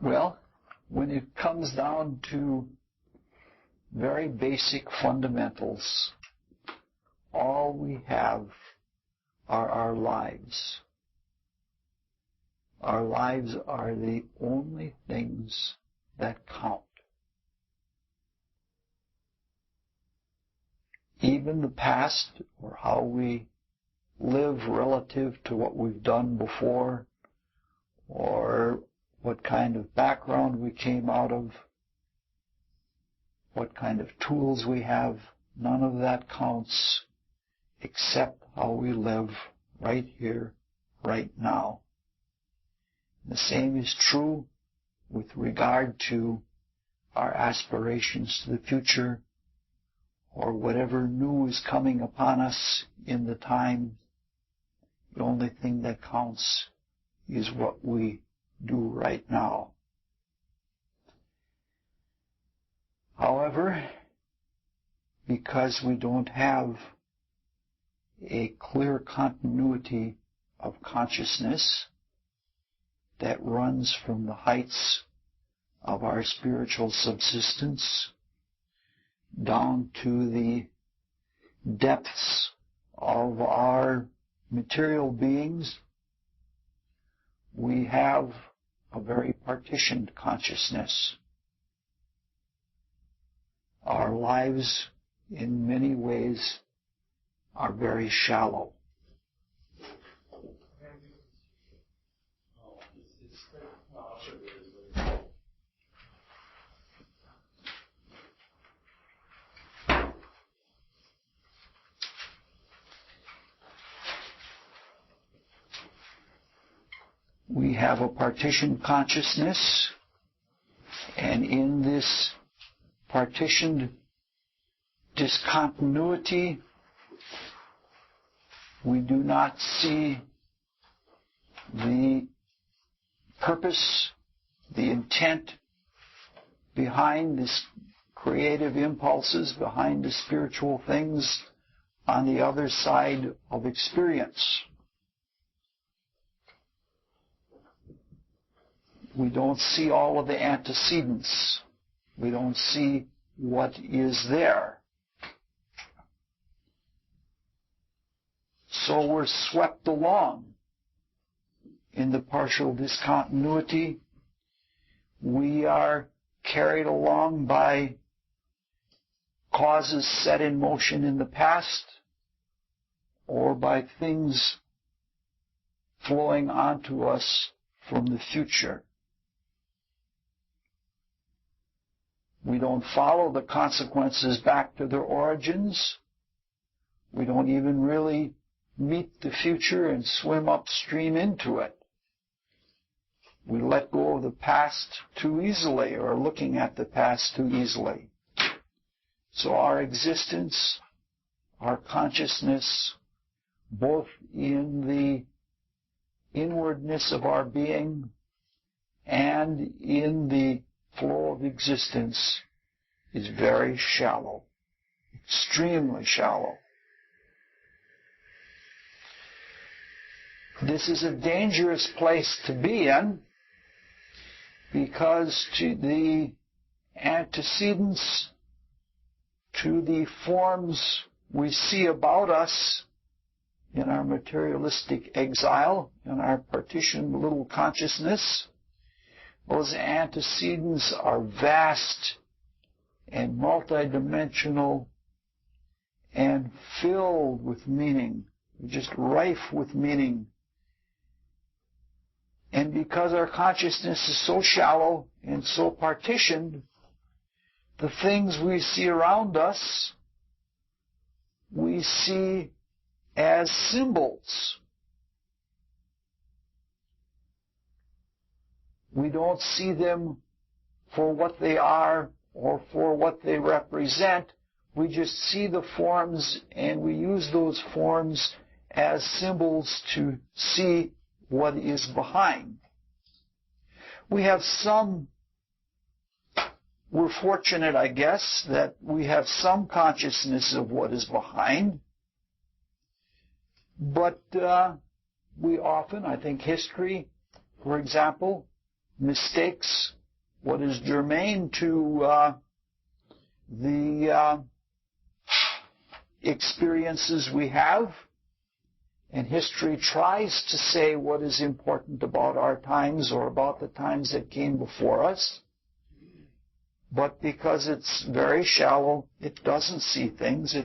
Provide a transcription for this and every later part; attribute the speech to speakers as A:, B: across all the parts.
A: Well, when it comes down to very basic fundamentals, all we have are our lives. Our lives are the only things that count. Even the past, or how we live relative to what we've done before, or what kind of background we came out of, what kind of tools we have, none of that counts except how we live right here, right now. The same is true with regard to our aspirations to the future, or whatever new is coming upon us in the time. The only thing that counts is what we do right now. However, because we don't have a clear continuity of consciousness that runs from the heights of our spiritual subsistence down to the depths of our material beings, we have a very partitioned consciousness. Our lives, in many ways, are very shallow. We have a partitioned consciousness, and in this partitioned discontinuity, we do not see the purpose, the intent behind this creative impulses, behind the spiritual things on the other side of experience. We don't see all of the antecedents. We don't see what is there. So we're swept along in the partial discontinuity. We are carried along by causes set in motion in the past, or by things flowing onto us from the future. We don't follow the consequences back to their origins. We don't even really meet the future and swim upstream into it. We let go of the past too easily, or are looking at the past too easily. So our existence, our consciousness, both in the inwardness of our being and in the flow of existence, is very shallow, extremely shallow. This is a dangerous place to be in, because to the antecedents, to the forms we see about us in our materialistic exile, in our partitioned little consciousness, those antecedents are vast and multidimensional and filled with meaning, just rife with meaning. And because our consciousness is so shallow and so partitioned, the things we see around us, we see as symbols. We don't see them for what they are or for what they represent. We just see the forms, and we use those forms as symbols to see what is behind. We're fortunate, I guess, that we have some consciousness of what is behind. But we often, I think history, for example, mistakes what is germane to the experiences we have, and history tries to say what is important about our times or about the times that came before us. But because it's very shallow, it doesn't see things.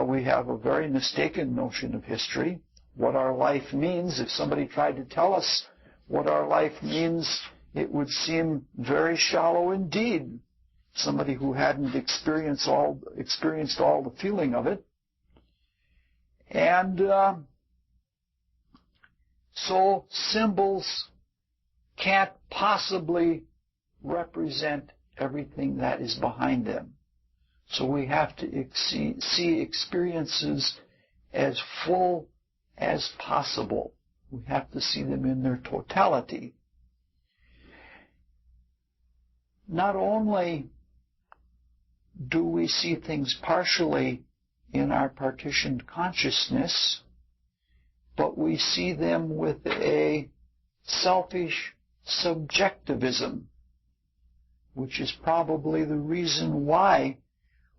A: We have a very mistaken notion of history, what our life means. If somebody tried to tell us what our life means, it would seem very shallow indeed. Somebody who hadn't experienced all the feeling of it. And so symbols can't possibly represent everything that is behind them. So we have to see experiences as full as possible. We have to see them in their totality. Not only do we see things partially in our partitioned consciousness, but we see them with a selfish subjectivism, which is probably the reason why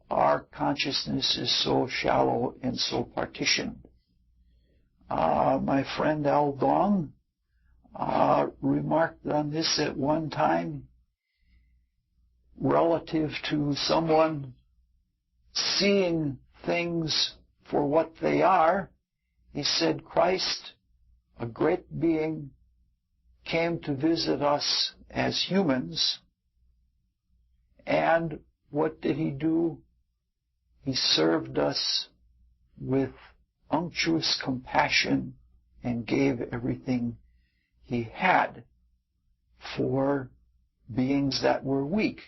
A: our consciousness is so shallow and so partitioned. My friend Al Dong remarked on this at one time relative to someone seeing things for what they are. He said, Christ, a great being, came to visit us as humans, and what did he do? He served us with unctuous compassion and gave everything he had for beings that were weak.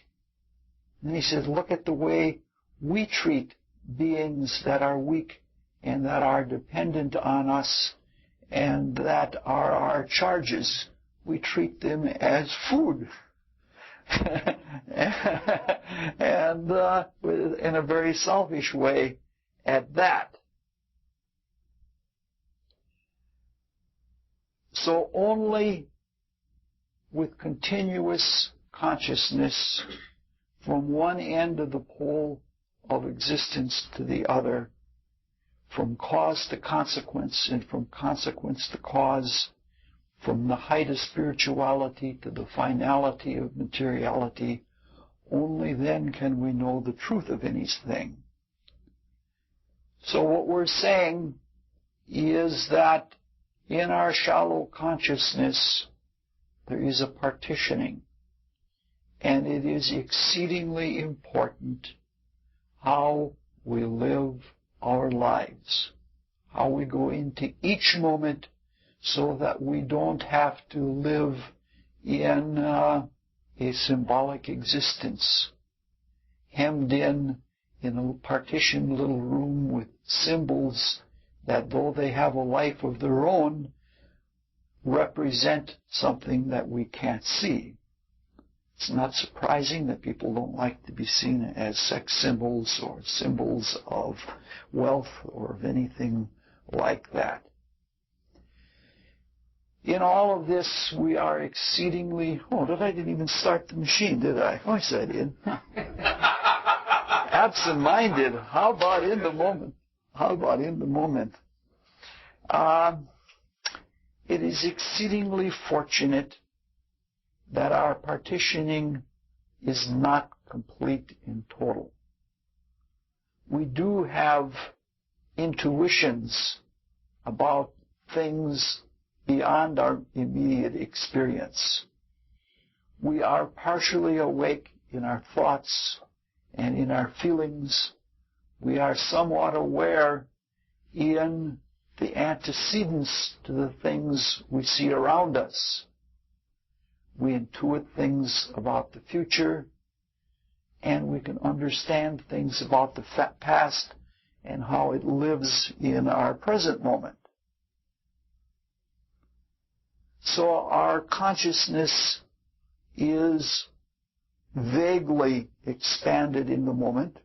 A: And he said, look at the way we treat beings that are weak and that are dependent on us and that are our charges. We treat them as food. And in a very selfish way at that. So only with continuous consciousness from one end of the pole of existence to the other, from cause to consequence and from consequence to cause, from the height of spirituality to the finality of materiality, only then can we know the truth of anything. So what we're saying is that in our shallow consciousness there is a partitioning, and it is exceedingly important how we live our lives, how we go into each moment so that we don't have to live in a symbolic existence, hemmed in a partitioned little room with symbols that, though they have a life of their own, represent something that we can't see. It's not surprising that people don't like to be seen as sex symbols or symbols of wealth or of anything like that. In all of this, we are exceedingly... I didn't even start the machine, did I? Oh, yes, I did. Absent-minded. How about in the moment? It is exceedingly fortunate that our partitioning is not complete and total. We do have intuitions about things beyond our immediate experience. We are partially awake in our thoughts and in our feelings. We are somewhat aware in the antecedents to the things we see around us. We intuit things about the future, and we can understand things about the past and how it lives in our present moment. So our consciousness is vaguely expanded in the moment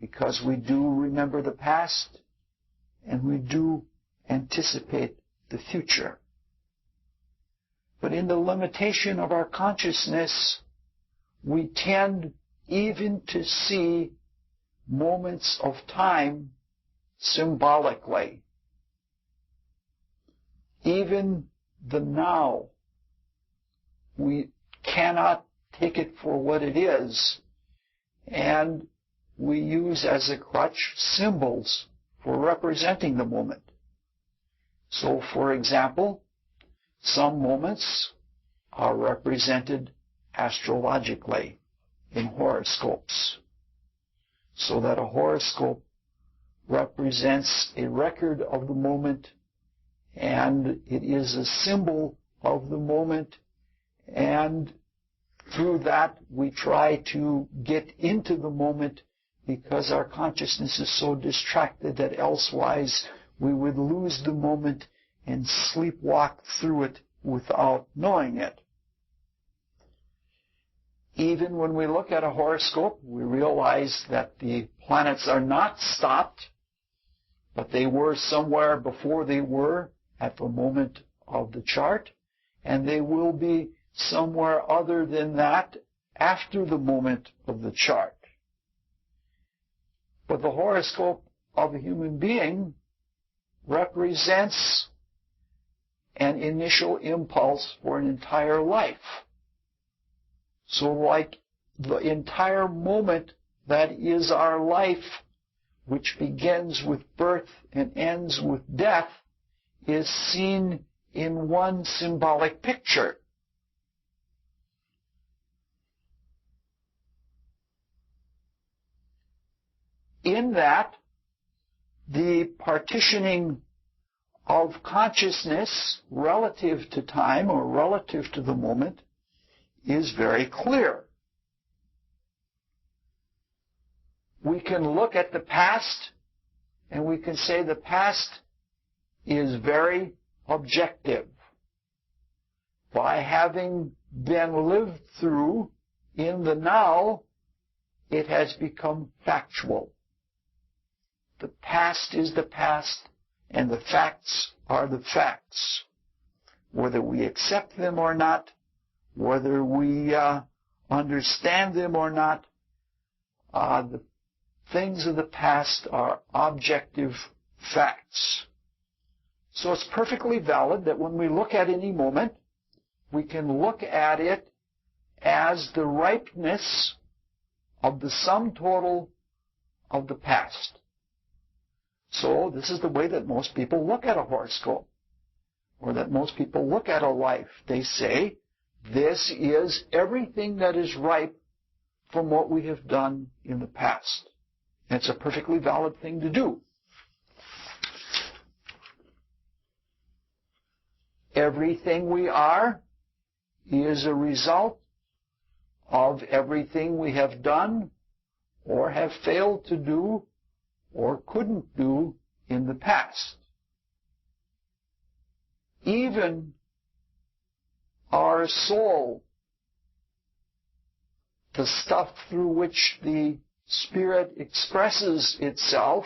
A: because we do remember the past and we do anticipate the future. But in the limitation of our consciousness, we tend even to see moments of time symbolically. Even the now, we cannot take it for what it is, and we use as a crutch symbols for representing the moment. So, for example, some moments are represented astrologically in horoscopes, so that a horoscope represents a record of the moment, and it is a symbol of the moment, and through that we try to get into the moment, because our consciousness is so distracted that elsewise we would lose the moment and sleepwalk through it without knowing it. Even when we look at a horoscope, we realize that the planets are not stopped, but they were somewhere before they were at the moment of the chart, and they will be somewhere other than that after the moment of the chart. But the horoscope of a human being represents an initial impulse for an entire life. So like the entire moment that is our life, which begins with birth and ends with death, is seen in one symbolic picture. In that, the partitioning of consciousness relative to time or relative to the moment is very clear. We can look at the past and we can say the past is very objective. By having been lived through in the now, it has become factual. The past is the past, and the facts are the facts. Whether we accept them or not, whether we understand them or not, the things of the past are objective facts. So it's perfectly valid that when we look at any moment, we can look at it as the ripeness of the sum total of the past. So this is the way that most people look at a horoscope, or that most people look at a life. They say, this is everything that is ripe from what we have done in the past. And it's a perfectly valid thing to do. Everything we are is a result of everything we have done or have failed to do or couldn't do in the past. Even our soul, the stuff through which the spirit expresses itself,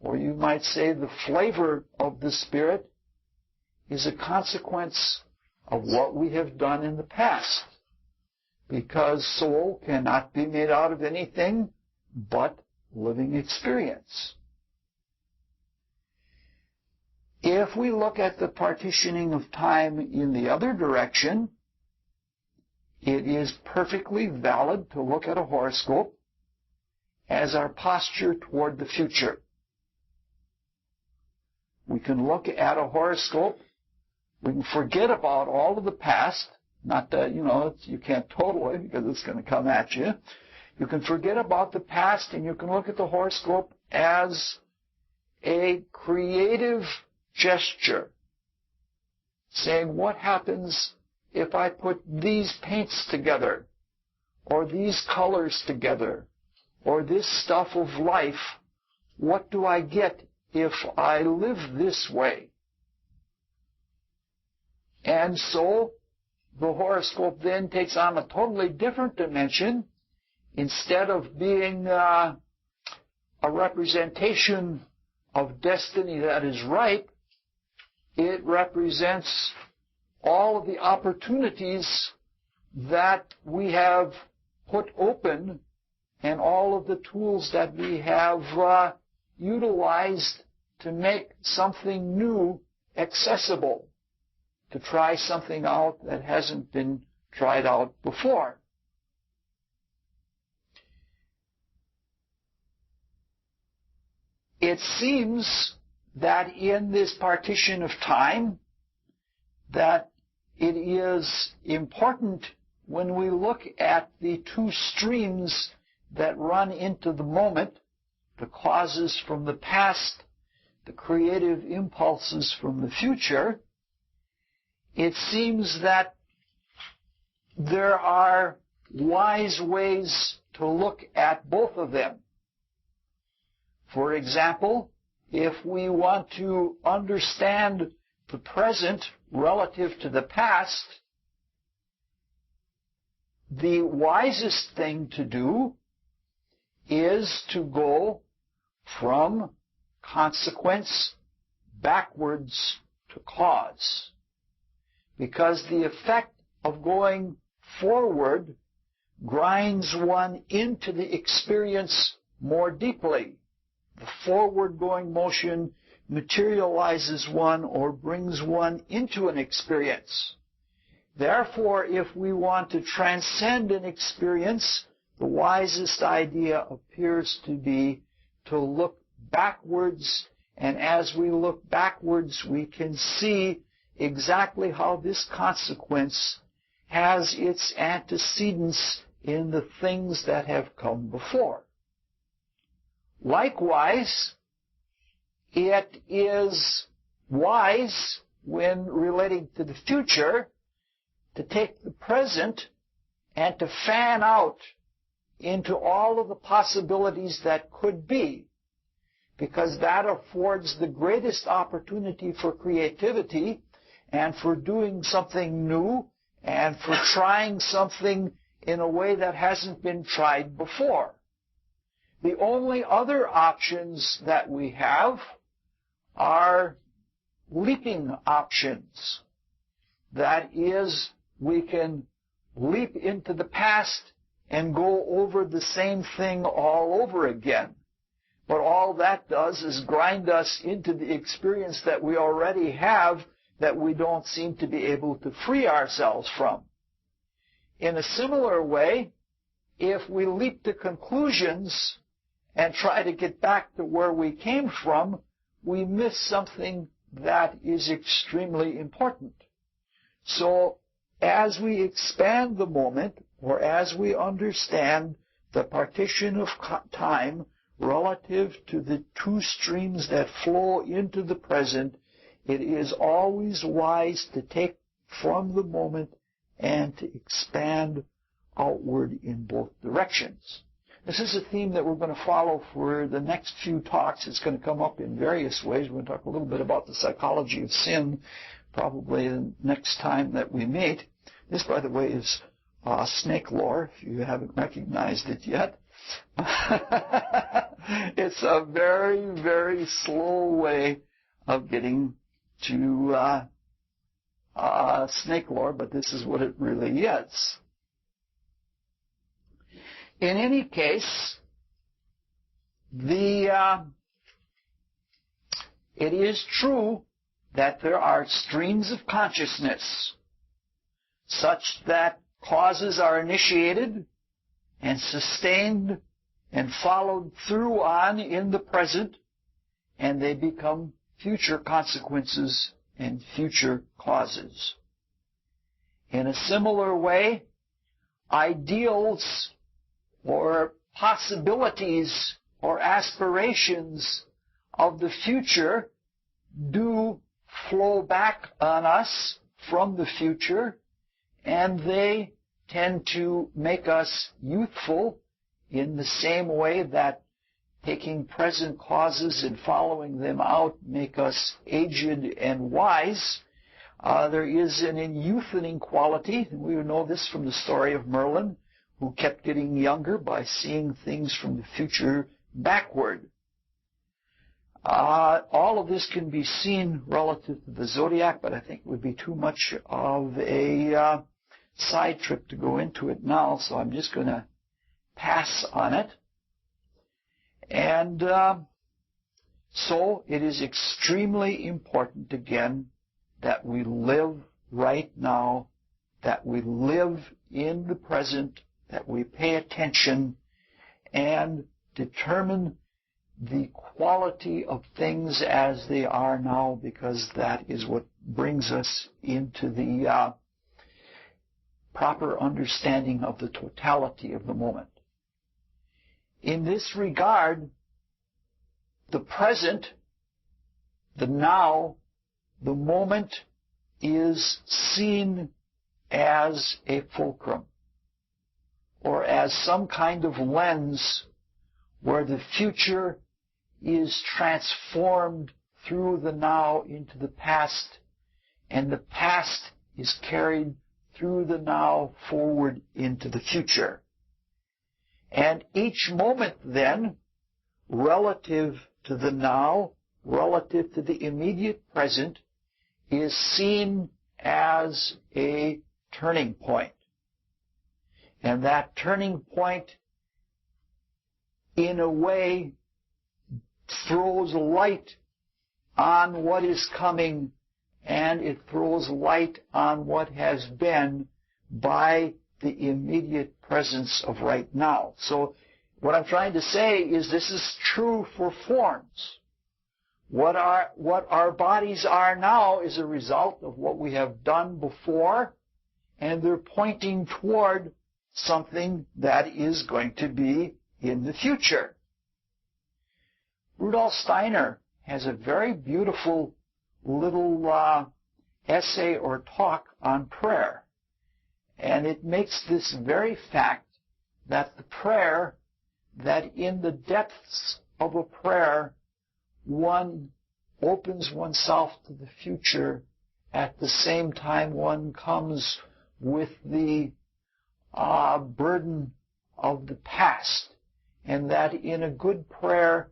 A: or you might say the flavor of the spirit, is a consequence of what we have done in the past. Because soul cannot be made out of anything but living experience. If we look at the partitioning of time in the other direction, it is perfectly valid to look at a horoscope as our posture toward the future. We can look at a horoscope, we can forget about all of the past, not that, you can't totally because it's going to come at you. You can forget about the past and you can look at the horoscope as a creative gesture, saying what happens if I put these paints together, or these colors together, or this stuff of life, what do I get if I live this way? And so the horoscope then takes on a totally different dimension. Instead of being a representation of destiny that is ripe, it represents all of the opportunities that we have put open and all of the tools that we have utilized to make something new accessible, to try something out that hasn't been tried out before. It seems that in this partition of time, that it is important when we look at the two streams that run into the moment, the causes from the past, the creative impulses from the future, it seems that there are wise ways to look at both of them. For example, if we want to understand the present relative to the past, the wisest thing to do is to go from consequence backwards to cause. Because the effect of going forward grinds one into the experience more deeply. The forward-going motion materializes one or brings one into an experience. Therefore, if we want to transcend an experience, the wisest idea appears to be to look backwards, and as we look backwards, we can see exactly how this consequence has its antecedents in the things that have come before. Likewise, it is wise when relating to the future to take the present and to fan out into all of the possibilities that could be, because that affords the greatest opportunity for creativity and for doing something new and for trying something in a way that hasn't been tried before. The only other options that we have are leaping options. That is, we can leap into the past and go over the same thing all over again. But all that does is grind us into the experience that we already have that we don't seem to be able to free ourselves from. In a similar way, if we leap to conclusions and try to get back to where we came from, we miss something that is extremely important. So, as we expand the moment, or as we understand the partition of time relative to the two streams that flow into the present, it is always wise to take from the moment and to expand outward in both directions. This is a theme that we're going to follow for the next few talks. It's going to come up in various ways. We're going to talk a little bit about the psychology of sin, probably the next time that we meet. This, by the way, is snake lore, if you haven't recognized it yet. It's a very, very slow way of getting to snake lore, but this is what it really is. In any case, it is true that there are streams of consciousness such that causes are initiated and sustained and followed through on in the present, and they become future consequences and future causes. In a similar way, ideals or possibilities or aspirations of the future do flow back on us from the future, and they tend to make us youthful in the same way that taking present causes and following them out make us aged and wise. There is an youthening quality, and we know this from the story of Merlin, who kept getting younger by seeing things from the future backward. All of this can be seen relative to the zodiac, but I think it would be too much of a side trip to go into it now, so I'm just going to pass on it. And so it is extremely important, again, that we live right now, that we live in the present, that we pay attention and determine the quality of things as they are now, because that is what brings us into the proper understanding of the totality of the moment. In this regard, the present, the now, the moment is seen as a fulcrum, or as some kind of lens where the future is transformed through the now into the past, and the past is carried through the now forward into the future. And each moment then, relative to the now, relative to the immediate present, is seen as a turning point. And that turning point, in a way, throws light on what is coming, and it throws light on what has been by the immediate presence of right now. So what I'm trying to say is this is true for forms. What our bodies are now is a result of what we have done before, and they're pointing toward something that is going to be in the future. Rudolf Steiner has a very beautiful little essay or talk on prayer. And it makes this very fact that the prayer, that in the depths of a prayer, one opens oneself to the future, at the same time one comes with the burden of the past. And that in a good prayer,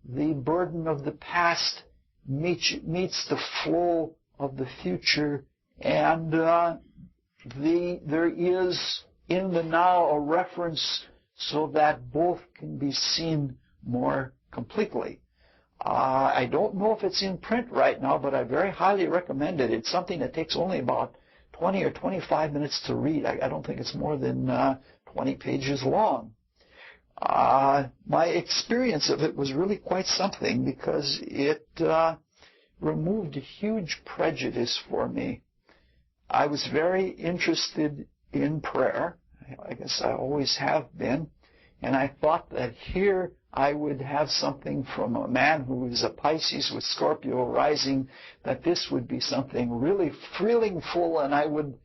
A: the burden of the past meets the flow of the future, and there is in the now a reference so that both can be seen more completely. I don't know if it's in print right now, but I very highly recommend it. It's something that takes only about 20 or 25 minutes to read. I don't think it's more than 20 pages long. My experience of it was really quite something, because it removed a huge prejudice for me. I was very interested in prayer. I guess I always have been. And I thought that here I would have something from a man who is a Pisces with Scorpio rising, that this would be something really feelingful, and I would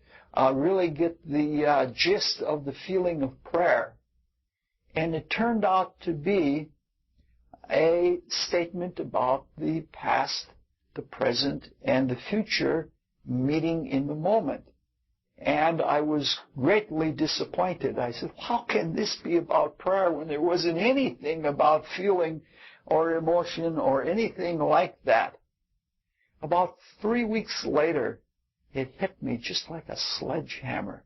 A: really get the gist of the feeling of prayer. And it turned out to be a statement about the past, the present, and the future meeting in the moment. And I was greatly disappointed. I said, how can this be about prayer when there wasn't anything about feeling or emotion or anything like that? About 3 weeks later, it hit me just like a sledgehammer.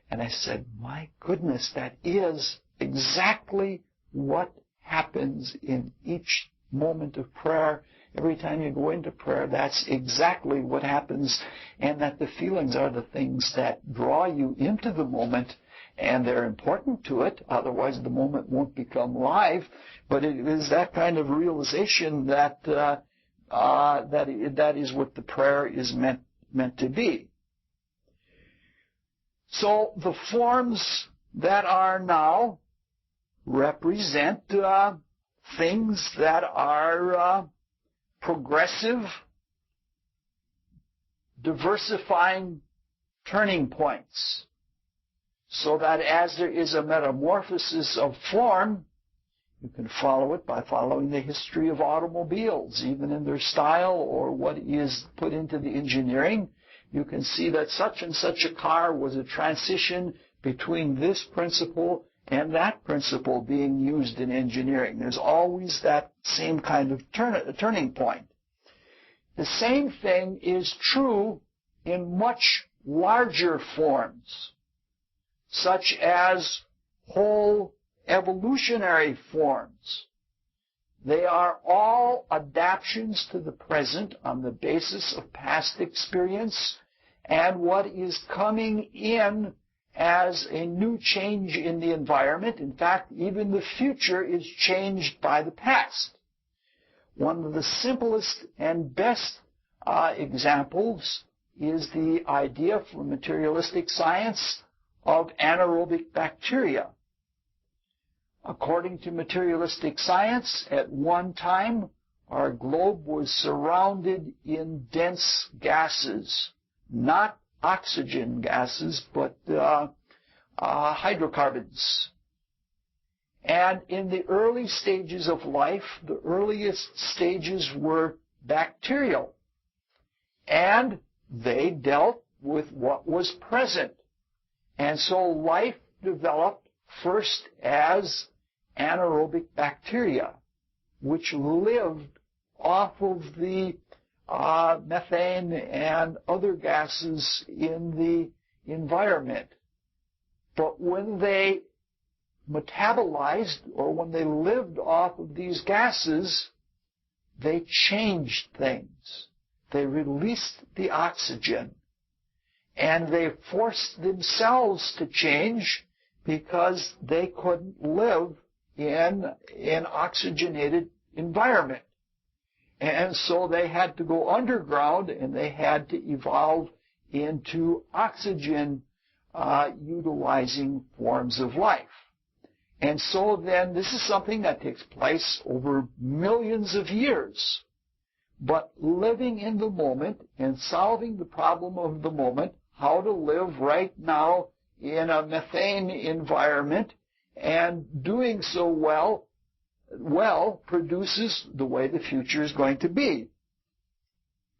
A: And I said, my goodness, that is exactly what happens in each moment of prayer. Every time you go into prayer, that's exactly what happens, and that the feelings are the things that draw you into the moment, and they're important to it, otherwise the moment won't become live. But it is that kind of realization that that is what the prayer is meant to be. So the forms that are now represent things that are progressive, diversifying turning points, so that as there is a metamorphosis of form, you can follow it by following the history of automobiles, even in their style or what is put into the engineering. You can see that such and such a car was a transition between this principle and that principle being used in engineering. There's always that same kind of turning point. The same thing is true in much larger forms, such as whole evolutionary forms. They are all adaptations to the present on the basis of past experience and what is coming in as a new change in the environment. In fact, even the future is changed by the past. One of the simplest and best examples is the idea from materialistic science of anaerobic bacteria. According to materialistic science, at one time, our globe was surrounded in dense gases, not oxygen gases, but hydrocarbons. And in the early stages of life, the earliest stages were bacterial. And they dealt with what was present. And so life developed first as anaerobic bacteria, which lived off of the methane and other gases in the environment. But when they metabolized, or when they lived off of these gases, they changed things. They released the oxygen, and they forced themselves to change because they couldn't live in an oxygenated environment. And so they had to go underground, and they had to evolve into oxygen utilizing forms of life. And so then this is something that takes place over millions of years. But living in the moment and solving the problem of the moment, how to live right now in a methane environment, and doing so well produces the way the future is going to be.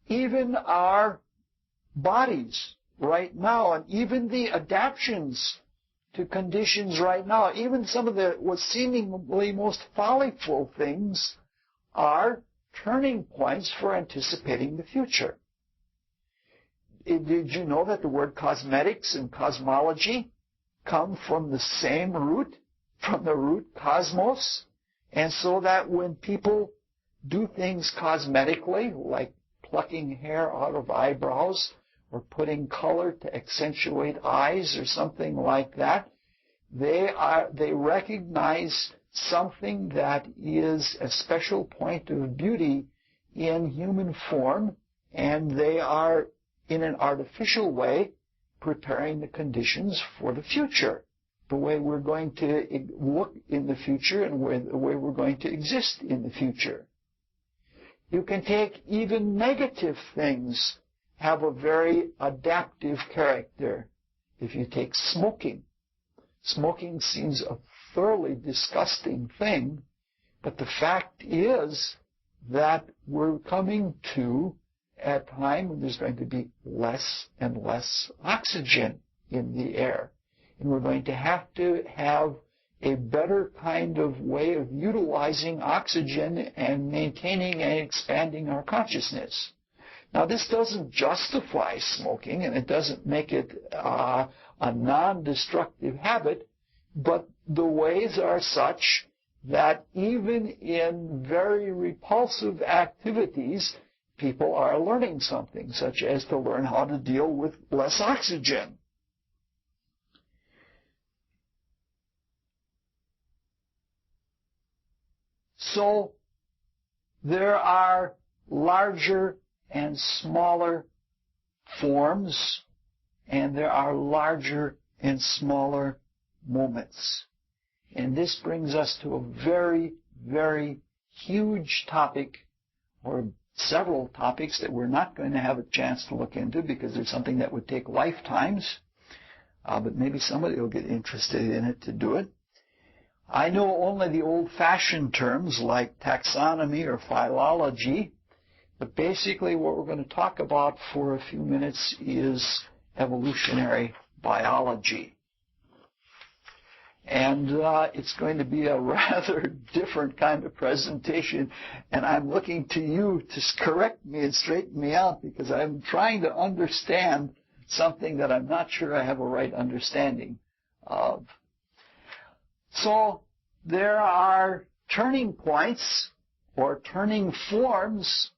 A: Even our bodies right now, and even the adaptations to conditions right now, even some of the what seemingly most follyful things are turning points for anticipating the future. Did you know that the word cosmetics and cosmology come from the same root, from the root cosmos? And so that when people do things cosmetically, like plucking hair out of eyebrows or putting color to accentuate eyes or something like that, they recognize something that is a special point of beauty in human form, and they are, in an artificial way, preparing the conditions for the future, the way we're going to look in the future and the way we're going to exist in the future. You can take even negative things, have a very adaptive character. If you take smoking, smoking seems a thoroughly disgusting thing, but the fact is that we're coming to a time when there's going to be less and less oxygen in the air. And we're going to have a better kind of way of utilizing oxygen and maintaining and expanding our consciousness. Now, this doesn't justify smoking, and it doesn't make it a non-destructive habit, but the ways are such that even in very repulsive activities, people are learning something, such as to learn how to deal with less oxygen. So there are larger and smaller forms, and there are larger and smaller moments. And this brings us to a very, very huge topic, or several topics that we're not going to have a chance to look into because there's something that would take lifetimes, but maybe somebody will get interested in it to do it. I know only the old-fashioned terms like taxonomy or philology, but basically what we're going to talk about for a few minutes is evolutionary biology. And it's going to be a rather different kind of presentation. And I'm looking to you to correct me and straighten me out, because I'm trying to understand something that I'm not sure I have a right understanding of. So there are turning points or turning forms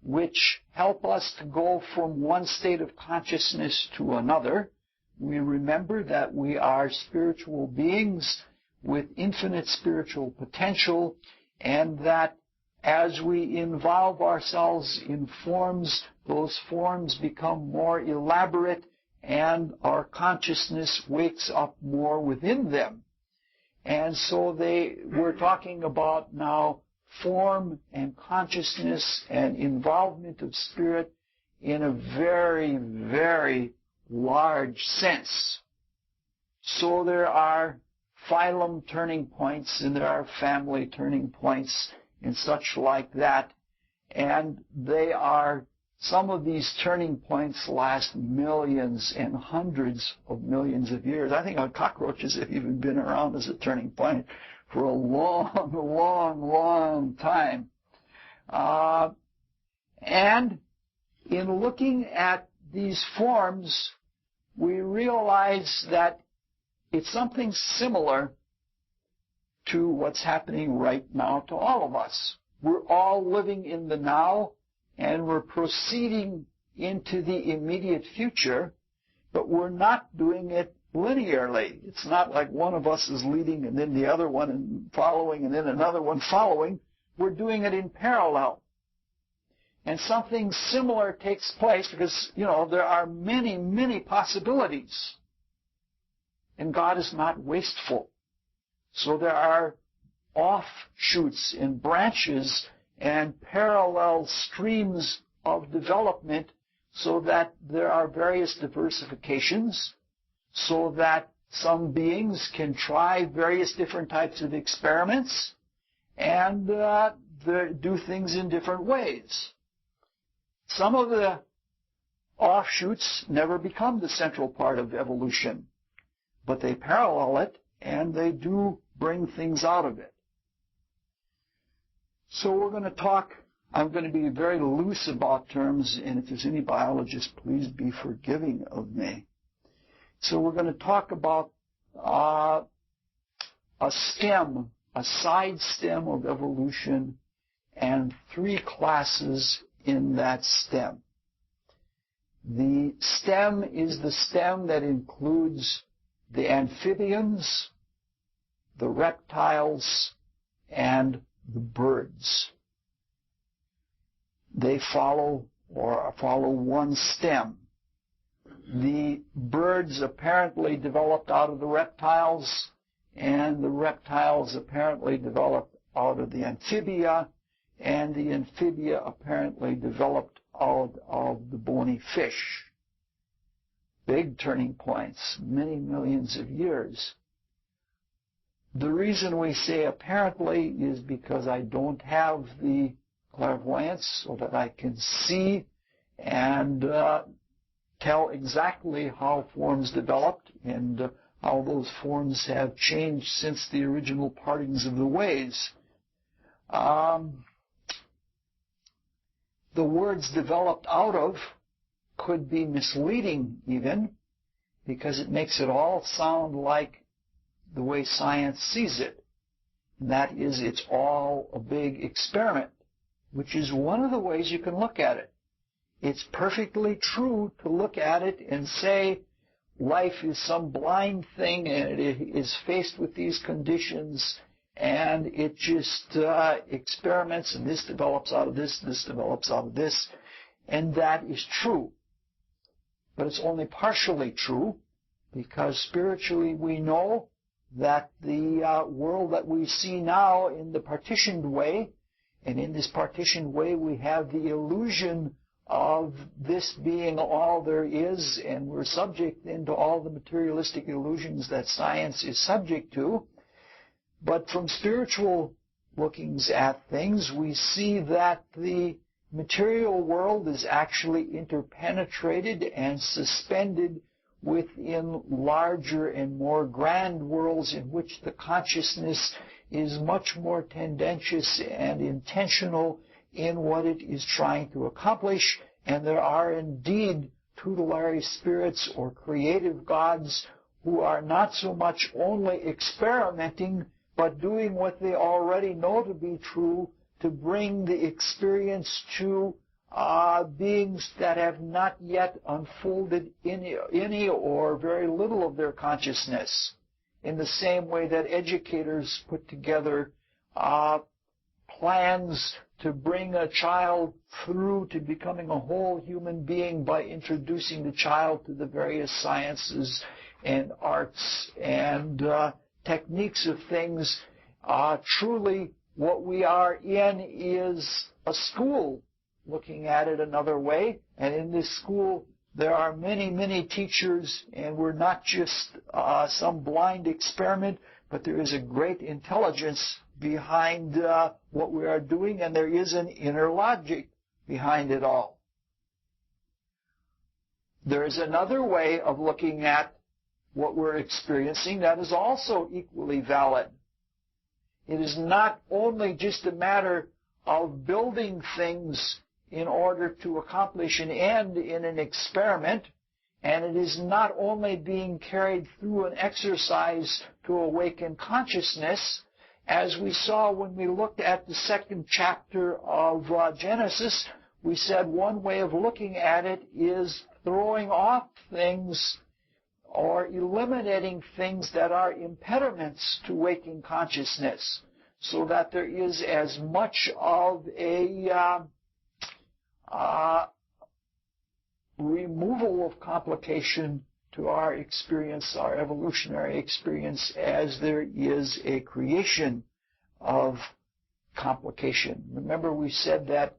A: which help us to go from one state of consciousness to another. We remember that we are spiritual beings with infinite spiritual potential, and that as we involve ourselves in forms, those forms become more elaborate and our consciousness wakes up more within them. And so we're talking about now form and consciousness and involvement of spirit in a very, very large sense. So there are phylum turning points and there are family turning points and such like that. And some of these turning points last millions and hundreds of millions of years. I think our cockroaches have even been around as a turning point for a long, long, long time. And in looking at these forms, we realize that it's something similar to what's happening right now to all of us. We're all living in the now, and we're proceeding into the immediate future, but we're not doing it linearly. It's not like one of us is leading and then the other one following and then another one following. We're doing it in parallel. And something similar takes place because, there are many, many possibilities. And God is not wasteful. So there are offshoots and branches and parallel streams of development, so that there are various diversifications, so that some beings can try various different types of experiments and do things in different ways. Some of the offshoots never become the central part of evolution, but they parallel it and they do bring things out of it. So we're going to talk, I'm going to be very loose about terms, and if there's any biologists, please be forgiving of me. So we're going to talk about a side stem of evolution, and three classes in that stem. The stem is the stem that includes the amphibians, the reptiles, and the birds. They follow one stem. The birds apparently developed out of the reptiles, and the reptiles apparently developed out of the amphibia, and the amphibia apparently developed out of the bony fish. Big turning points, many millions of years. The reason we say apparently is because I don't have the clairvoyance so that I can see and tell exactly how forms developed and how those forms have changed since the original partings of the ways. The words developed out of could be misleading even, because it makes it all sound like the way science sees it. And that is, it's all a big experiment, which is one of the ways you can look at it. It's perfectly true to look at it and say life is some blind thing and it is faced with these conditions and it just experiments, and this develops out of this, this develops out of this, and that is true. But it's only partially true, because spiritually we know that the world that we see now in the partitioned way, and in this partitioned way we have the illusion of this being all there is, and we're subject into all the materialistic illusions that science is subject to. But from spiritual lookings at things, we see that the material world is actually interpenetrated and suspended within larger and more grand worlds in which the consciousness is much more tendentious and intentional in what it is trying to accomplish. And there are indeed tutelary spirits or creative gods who are not so much only experimenting, but doing what they already know to be true to bring the experience to beings that have not yet unfolded any or very little of their consciousness, in the same way that educators put together plans to bring a child through to becoming a whole human being by introducing the child to the various sciences and arts and techniques of things. Truly, what we are in is a school, looking at it another way. And in this school, there are many, many teachers, and we're not just some blind experiment, but there is a great intelligence behind what we are doing, and there is an inner logic behind it all. There is another way of looking at what we're experiencing that is also equally valid. It is not only just a matter of building things in order to accomplish an end in an experiment, and it is not only being carried through an exercise to awaken consciousness. As we saw when we looked at the second chapter of Genesis, we said one way of looking at it is throwing off things or eliminating things that are impediments to waking consciousness, so that there is as much of a removal of complication to our experience, our evolutionary experience, as there is a creation of complication. Remember, we said that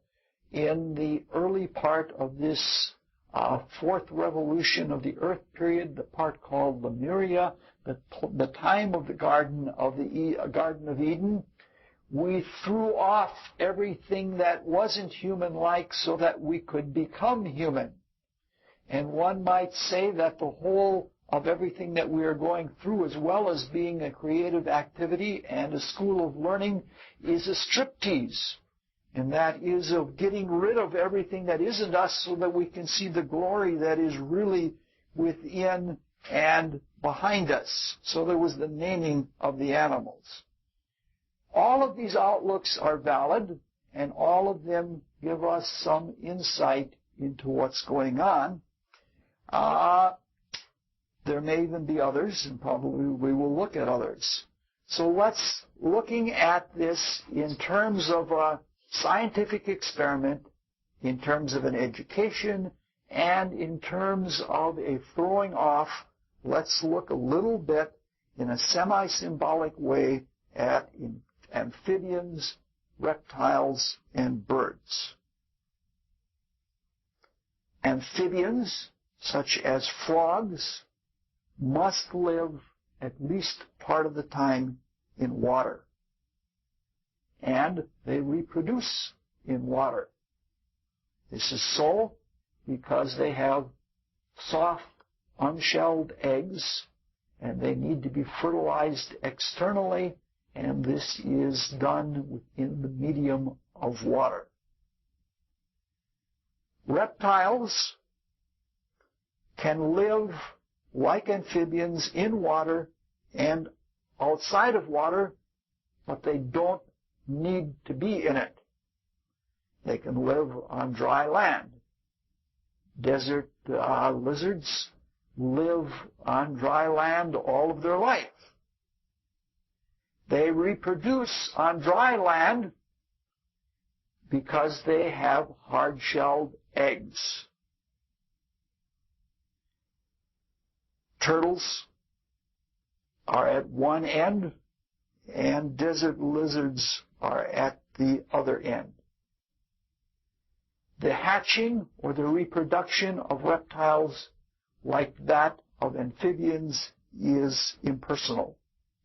A: in the early part of this fourth revolution of the Earth period, the part called Lemuria, the time of the Garden of Eden, we threw off everything that wasn't human-like so that we could become human. And one might say that the whole of everything that we are going through, as well as being a creative activity and a school of learning, is a striptease. And that is of getting rid of everything that isn't us so that we can see the glory that is really within and behind us. So there was the naming of the animals. All of these outlooks are valid, and all of them give us some insight into what's going on. There may even be others, and probably we will look at others. So let's, looking at this in terms of a scientific experiment, in terms of an education, and in terms of a throwing off, let's look a little bit in a semi-symbolic way at amphibians, reptiles, and birds. Amphibians, such as frogs, must live at least part of the time in water. And they reproduce in water. This is so because they have soft, unshelled eggs, and they need to be fertilized externally, and this is done within the medium of water. Reptiles can live like amphibians in water and outside of water, but they don't need to be in it. They can live on dry land. Desert lizards live on dry land all of their life. They reproduce on dry land because they have hard-shelled eggs. Turtles are at one end, and desert lizards are at the other end. The hatching or the reproduction of reptiles, like that of amphibians, is impersonal.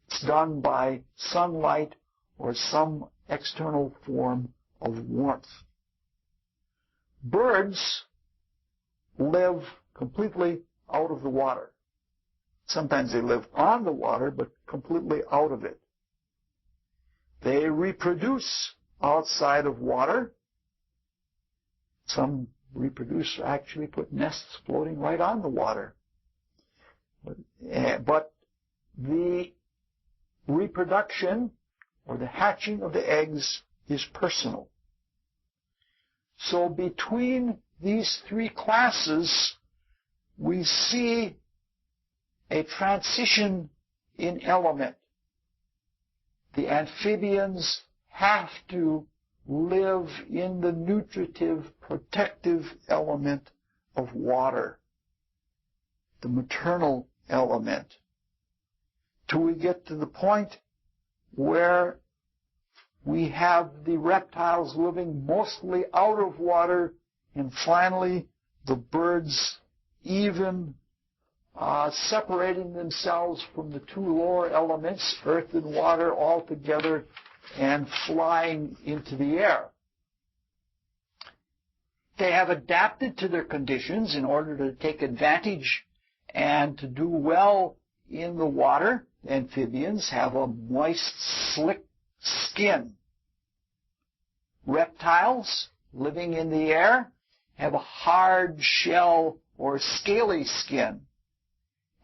A: It's done by sunlight or some external form of warmth. Birds live completely out of the water. Sometimes they live on the water, but completely out of it. They reproduce outside of water. Some reproduce actually put nests floating right on the water. But the reproduction or the hatching of the eggs is personal. So between these three classes, we see a transition in element. The amphibians have to live in the nutritive, protective element of water, the maternal element, till we get to the point where we have the reptiles living mostly out of water, and finally the birds even separating themselves from the two lower elements, earth and water, altogether, and flying into the air. They have adapted to their conditions in order to take advantage and to do well in the water. Amphibians have a moist, slick skin. Reptiles living in the air have a hard shell or scaly skin.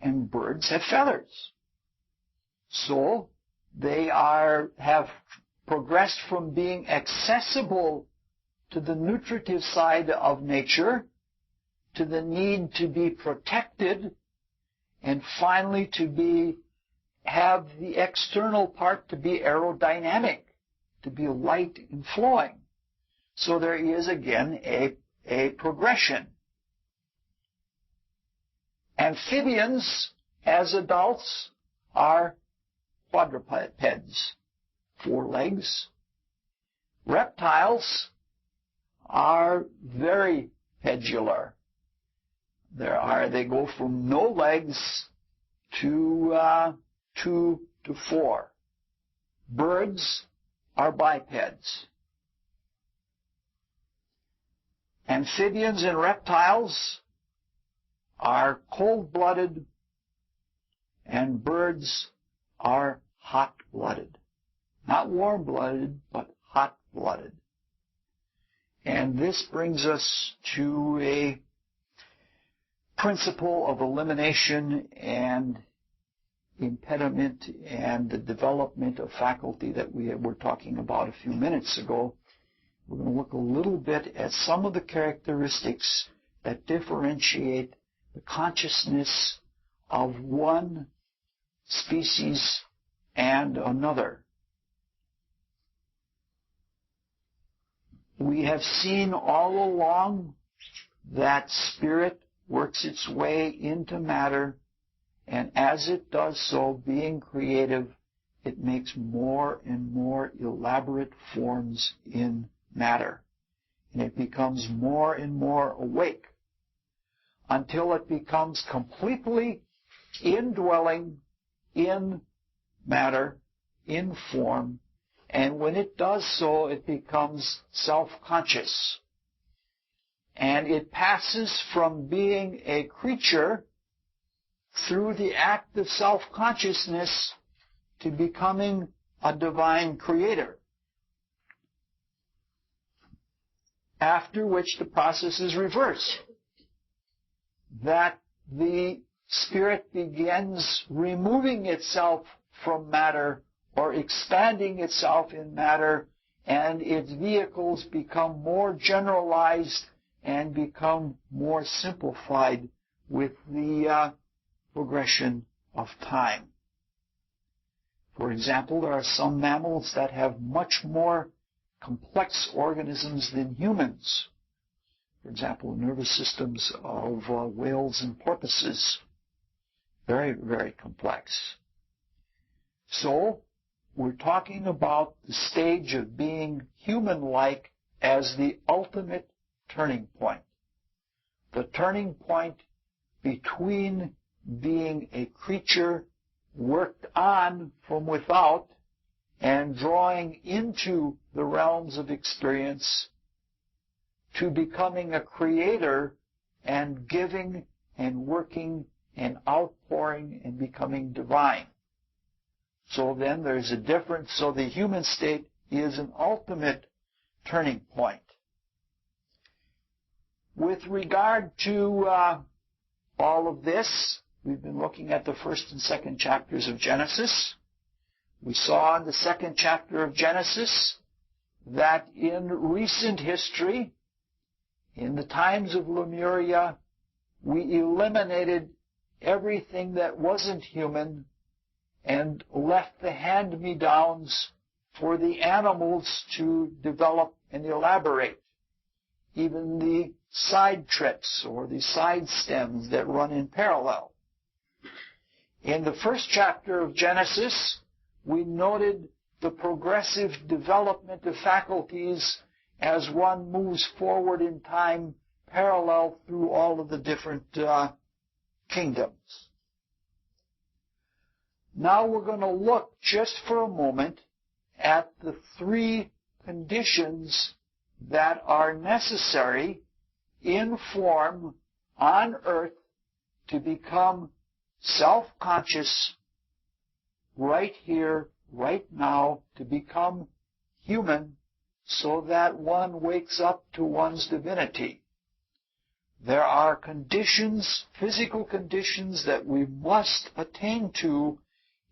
A: And birds have feathers. So they have progressed from being accessible to the nutritive side of nature, to the need to be protected, and finally to have the external part to be aerodynamic, to be light and flowing. So there is again a progression. Amphibians, as adults, are quadrupeds, 4 legs. Reptiles are very pedular. They go from no legs to 2 to 4. Birds are bipeds. Amphibians and reptiles are cold-blooded, and birds are hot-blooded. Not warm-blooded, but hot-blooded. And this brings us to a principle of elimination and impediment and the development of faculty that we were talking about a few minutes ago. We're going to look a little bit at some of the characteristics that differentiate the consciousness of one species and another. We have seen all along that spirit works its way into matter, and as it does so, being creative, it makes more and more elaborate forms in matter. And it becomes more and more awake until it becomes completely indwelling in matter, in form, and when it does so, it becomes self-conscious. And it passes from being a creature through the act of self-consciousness to becoming a divine creator. After which the process is reversed. That the spirit begins removing itself from matter or expanding itself in matter, and its vehicles become more generalized and become more simplified with the progression of time. For example, there are some mammals that have much more complex organisms than humans. For example, the nervous systems of whales and porpoises. Very, very complex. So, we're talking about the stage of being human-like as the ultimate turning point. The turning point between being a creature worked on from without and drawing into the realms of experience to becoming a creator and giving and working and outpouring and becoming divine. So then there's a difference. So the human state is an ultimate turning point. With regard to all of this, we've been looking at the first and second chapters of Genesis. We saw in the second chapter of Genesis that in recent history, in the times of Lemuria, we eliminated everything that wasn't human and left the hand-me-downs for the animals to develop and elaborate. Even the side trips or the side stems that run in parallel. In the first chapter of Genesis, we noted the progressive development of faculties as one moves forward in time parallel through all of the different kingdoms. Now we're going to look just for a moment at the three conditions that are necessary in form on earth to become self-conscious right here, right now, to become human so that one wakes up to one's divinity. There are conditions, physical conditions that we must attain to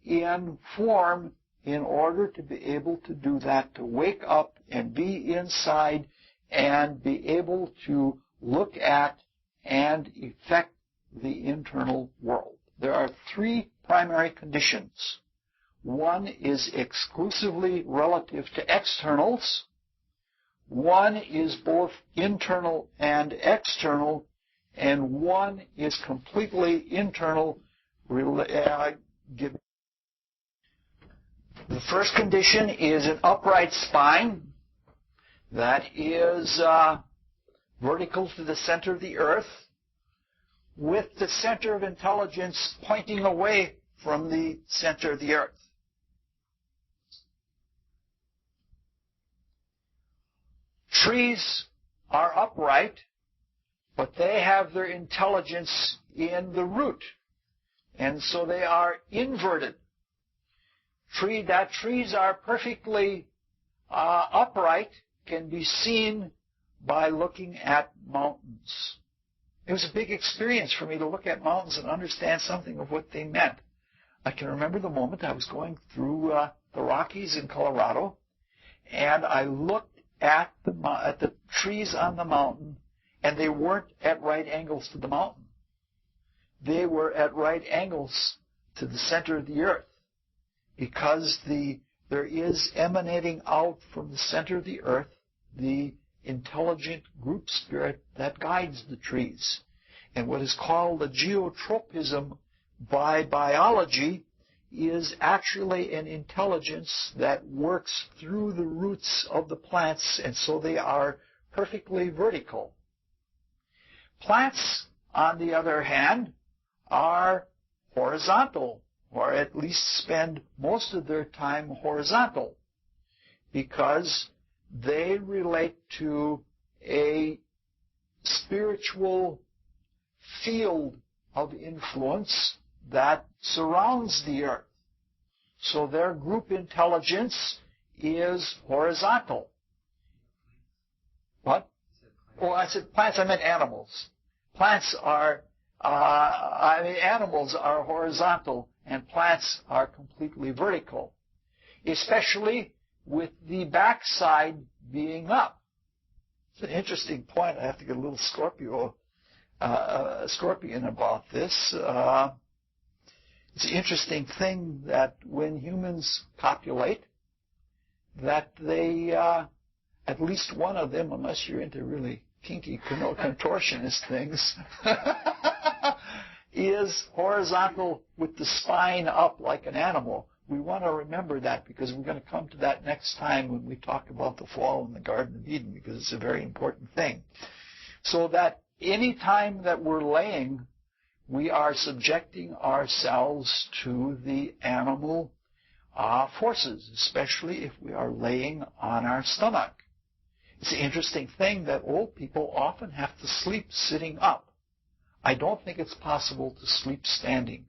A: in form in order to be able to do that, to wake up and be inside and be able to look at and affect the internal world. There are three primary conditions. One is exclusively relative to externals. One is both internal and external, and one is completely internal. The first condition is an upright spine that is vertical to the center of the earth, with the center of intelligence pointing away from the center of the earth. Trees are upright, but they have their intelligence in the root, and so they are inverted. That trees are perfectly upright can be seen by looking at mountains. It was a big experience for me to look at mountains and understand something of what they meant. I can remember the moment I was going through the Rockies in Colorado, and I looked at the trees on the mountain, and they weren't at right angles to the mountain. They were at right angles to the center of the earth, because there is emanating out from the center of the earth the intelligent group spirit that guides the trees. And what is called a geotropism by biology is actually an intelligence that works through the roots of the plants, and so they are perfectly vertical. Plants, on the other hand, are horizontal, or at least spend most of their time horizontal, because they relate to a spiritual field of influence that surrounds the earth. So their group intelligence is horizontal. What? Oh, I said plants, I meant animals. Plants are, animals are horizontal and plants are completely vertical, especially with the backside being up. It's an interesting point. I have to get a little scorpion about this. It's an interesting thing that when humans copulate, that they, at least one of them, unless you're into really kinky contortionist things, is horizontal with the spine up like an animal. We want to remember that because we're going to come to that next time when we talk about the fall in the Garden of Eden, because it's a very important thing. So that any time that we're laying, we are subjecting ourselves to the animal forces, especially if we are laying on our stomach. It's an interesting thing that old people often have to sleep sitting up. I don't think it's possible to sleep standing,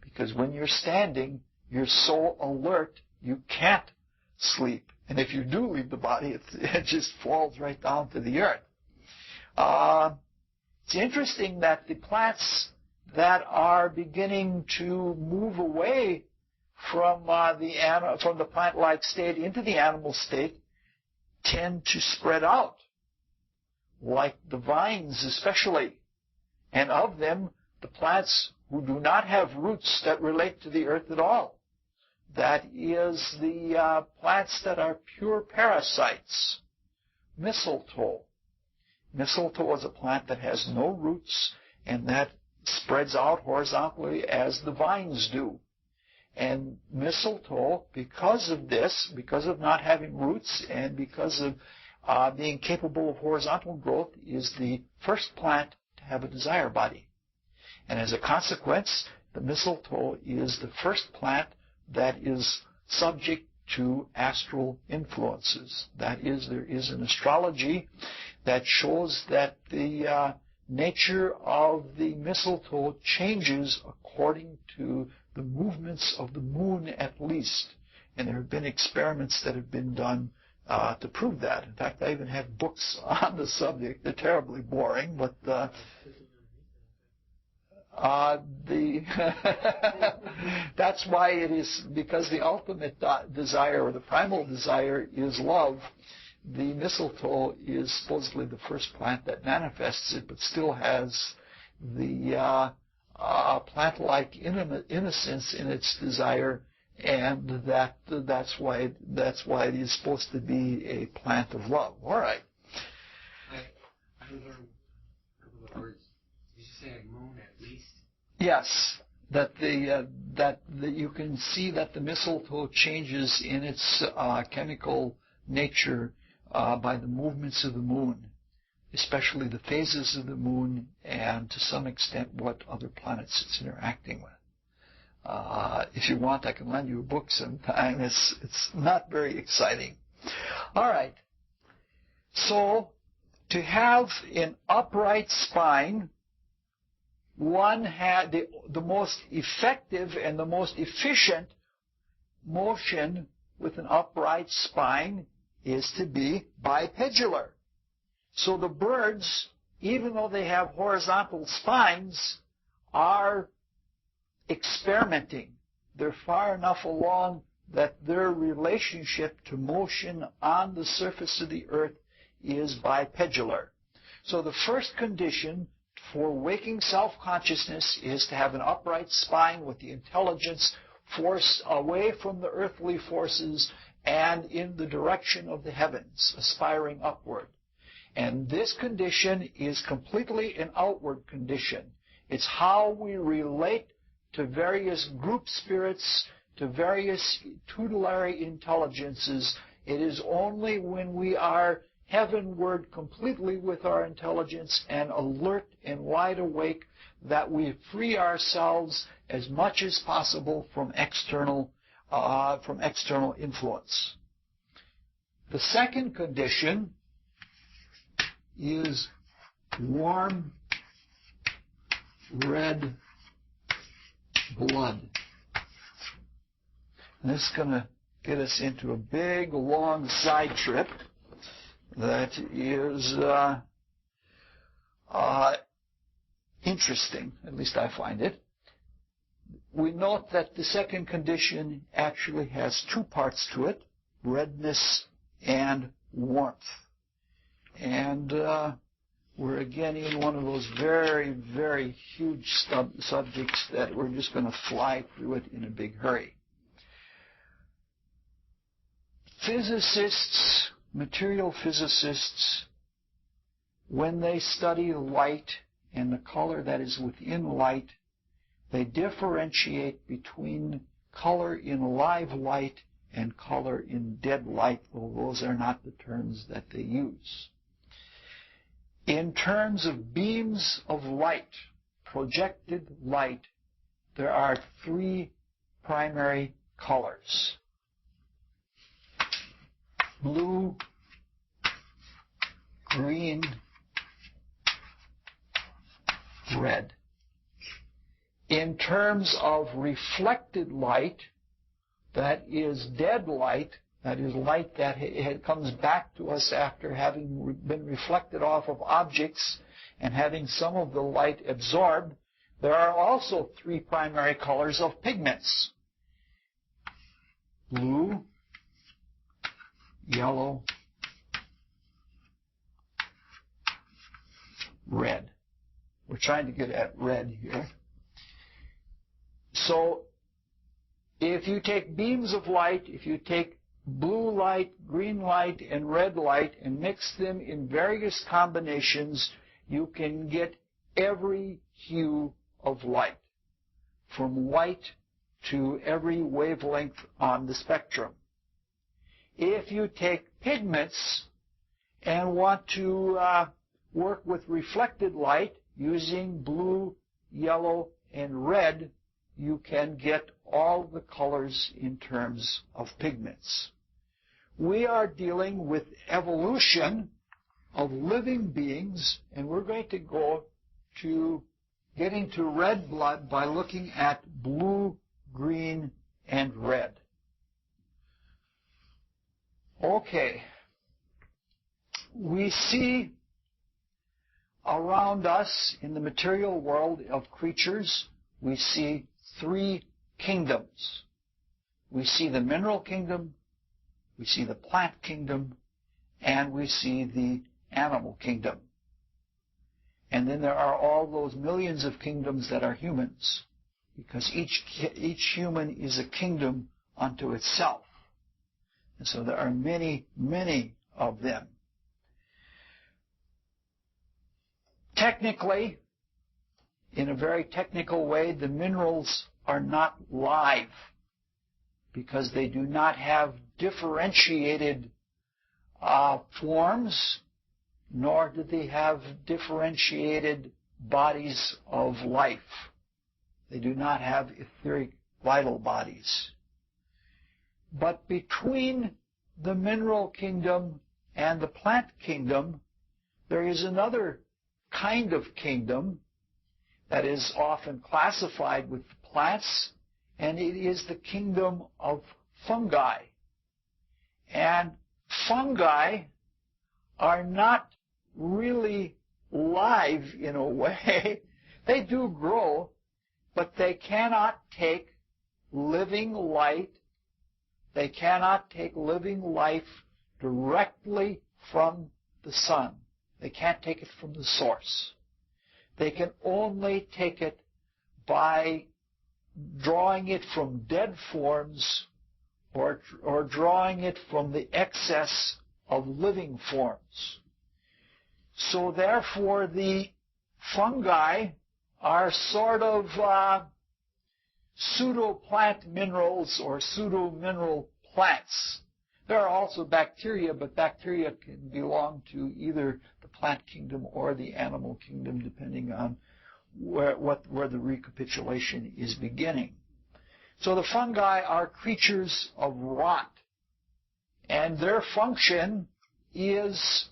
A: because when you're standing, you're so alert you can't sleep. And if you do leave the body, it just falls right down to the earth. It's interesting that the plants that are beginning to move away from the plant-like state into the animal state tend to spread out, like the vines especially. And of them, the plants who do not have roots that relate to the earth at all. That is the plants that are pure parasites. Mistletoe. Mistletoe is a plant that has no roots and that spreads out horizontally as the vines do. And mistletoe, because of this, because of not having roots and because of being capable of horizontal growth, is the first plant to have a desire body. And as a consequence, the mistletoe is the first plant that is subject to astral influences. That is, there is an astrology that shows that the nature of the mistletoe changes according to the movements of the moon at least. And there have been experiments that have been done to prove that. In fact, I even have books on the subject. They're terribly boring, but that's why it is, because the ultimate desire, or the primal desire, is love. The mistletoe is supposedly the first plant that manifests it, but still has the plant-like innocence in its desire, and that's why it is supposed to be a plant of love. All right.
B: I learned a couple of words. Did you say a moon at least?
A: Yes, that you can see that the mistletoe changes in its chemical nature by the movements of the moon, especially the phases of the moon, and to some extent what other planets it's interacting with. If you want, I can lend you a book sometime. It's not very exciting. All right. So to have an upright spine, one had the most effective and the most efficient motion with an upright spine is to be bipedular. So the birds, even though they have horizontal spines, are experimenting. They're far enough along that their relationship to motion on the surface of the earth is bipedular. So the first condition for waking self-consciousness is to have an upright spine with the intelligence forced away from the earthly forces and in the direction of the heavens, aspiring upward. And this condition is completely an outward condition. It's how we relate to various group spirits, to various tutelary intelligences. It is only when we are heavenward completely with our intelligence and alert and wide awake that we free ourselves as much as possible from external influence. The second condition is warm red blood. And this is going to get us into a big, long side trip that is interesting, at least I find it. We note that the second condition actually has two parts to it, redness and warmth. And we're again in one of those very, very huge subjects that we're just going to fly through it in a big hurry. Physicists, material physicists, when they study light and the color that is within light, they differentiate between color in live light and color in dead light, though those are not the terms that they use. In terms of beams of light, projected light, there are three primary colors: blue, green, red. In terms of reflected light, that is dead light, that is light that comes back to us after having been reflected off of objects and having some of the light absorbed, there are also three primary colors of pigments: blue, yellow, red. We're trying to get at red here. So if you take beams of light, if you take blue light, green light, and red light and mix them in various combinations, you can get every hue of light, from white to every wavelength on the spectrum. If you take pigments and want to work with reflected light using blue, yellow, and red, you can get all the colors in terms of pigments. We are dealing with evolution of living beings, and we're going to go to getting to red blood by looking at blue, green, and red. Okay. We see around us in the material world of creatures, we see three kingdoms. We see the mineral kingdom, we see the plant kingdom, and we see the animal kingdom. And then there are all those millions of kingdoms that are humans, because each human is a kingdom unto itself. And so there are many, many of them. Technically, in a very technical way, the minerals are not live because they do not have differentiated forms, nor do they have differentiated bodies of life. They do not have etheric vital bodies. But between the mineral kingdom and the plant kingdom, there is another kind of kingdom that is often classified with plants, and it is the kingdom of fungi. And fungi are not really live in a way. They do grow, but they cannot take living light. They cannot take living life directly from the sun. They can't take it from the source. They can only take it by drawing it from dead forms or drawing it from the excess of living forms. So therefore the fungi are sort of pseudo-plant minerals or pseudo-mineral plants. There are also bacteria, but bacteria can belong to either the plant kingdom or the animal kingdom, depending on where the recapitulation is beginning. So the fungi are creatures of rot, and their function is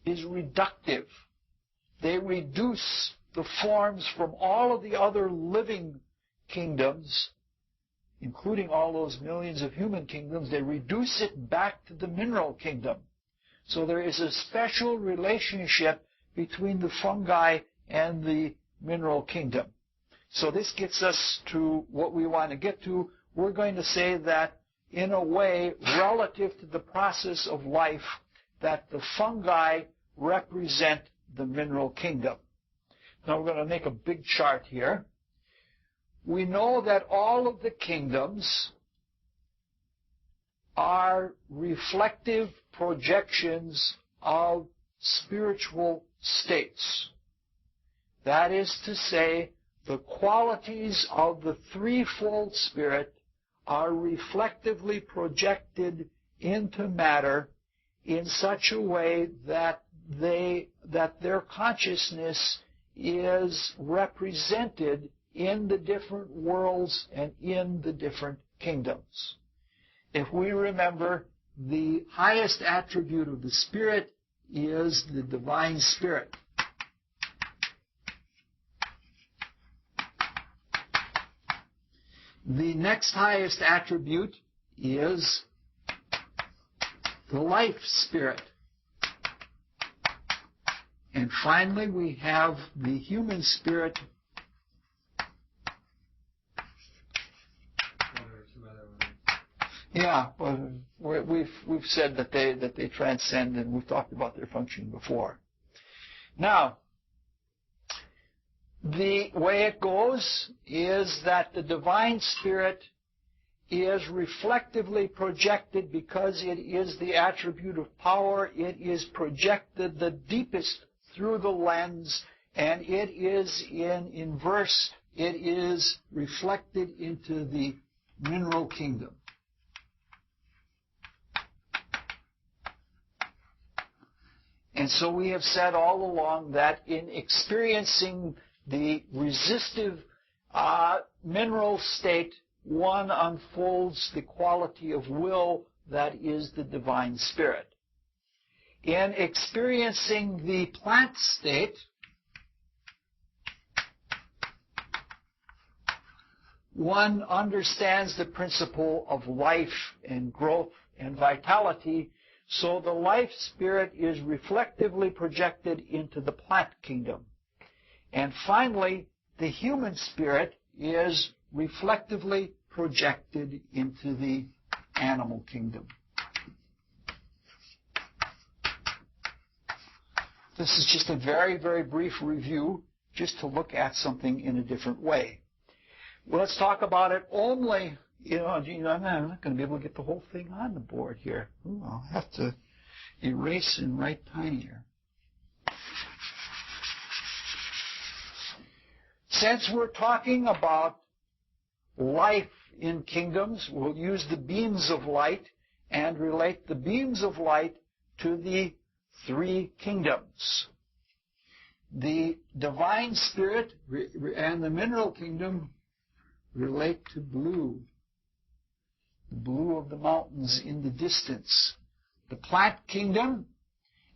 A: reductive. They reduce the forms from all of the other living kingdoms, including all those millions of human kingdoms. They reduce it back to the mineral kingdom. So there is a special relationship between the fungi and the mineral kingdom. So this gets us to what we want to get to. We're going to say that, in a way, relative to the process of life, that the fungi represent the mineral kingdom. Now we're going to make a big chart here. We know that all of the kingdoms are reflective projections of spiritual states. That is to say, the qualities of the threefold spirit are reflectively projected into matter in such a way that their consciousness is represented in the different worlds and in the different kingdoms. If we remember, the highest attribute of the Spirit is the divine Spirit. The next highest attribute is the life spirit. And finally, we have the human spirit. Yeah, well, we've said that they transcend, and we've talked about their function before. Now, the way it goes is that the divine spirit is reflectively projected because it is the attribute of power. It is projected the deepest through the lens, and it is in inverse. It is reflected into the mineral kingdom. And so we have said all along that in experiencing the resistive mineral state, one unfolds the quality of will that is the divine spirit. In experiencing the plant state, one understands the principle of life and growth and vitality. So the life spirit is reflectively projected into the plant kingdom. And finally, the human spirit is reflectively projected into the animal kingdom. This is just a very, very brief review, just to look at something in a different way. Well, let's talk about it only. I'm not going to be able to get the whole thing on the board here. Ooh, I'll have to erase and write tinier. Since we're talking about life in kingdoms, we'll use the beams of light and relate the beams of light to the three kingdoms. The divine spirit and the mineral kingdom relate to blue. The blue of the mountains in the distance. The plant kingdom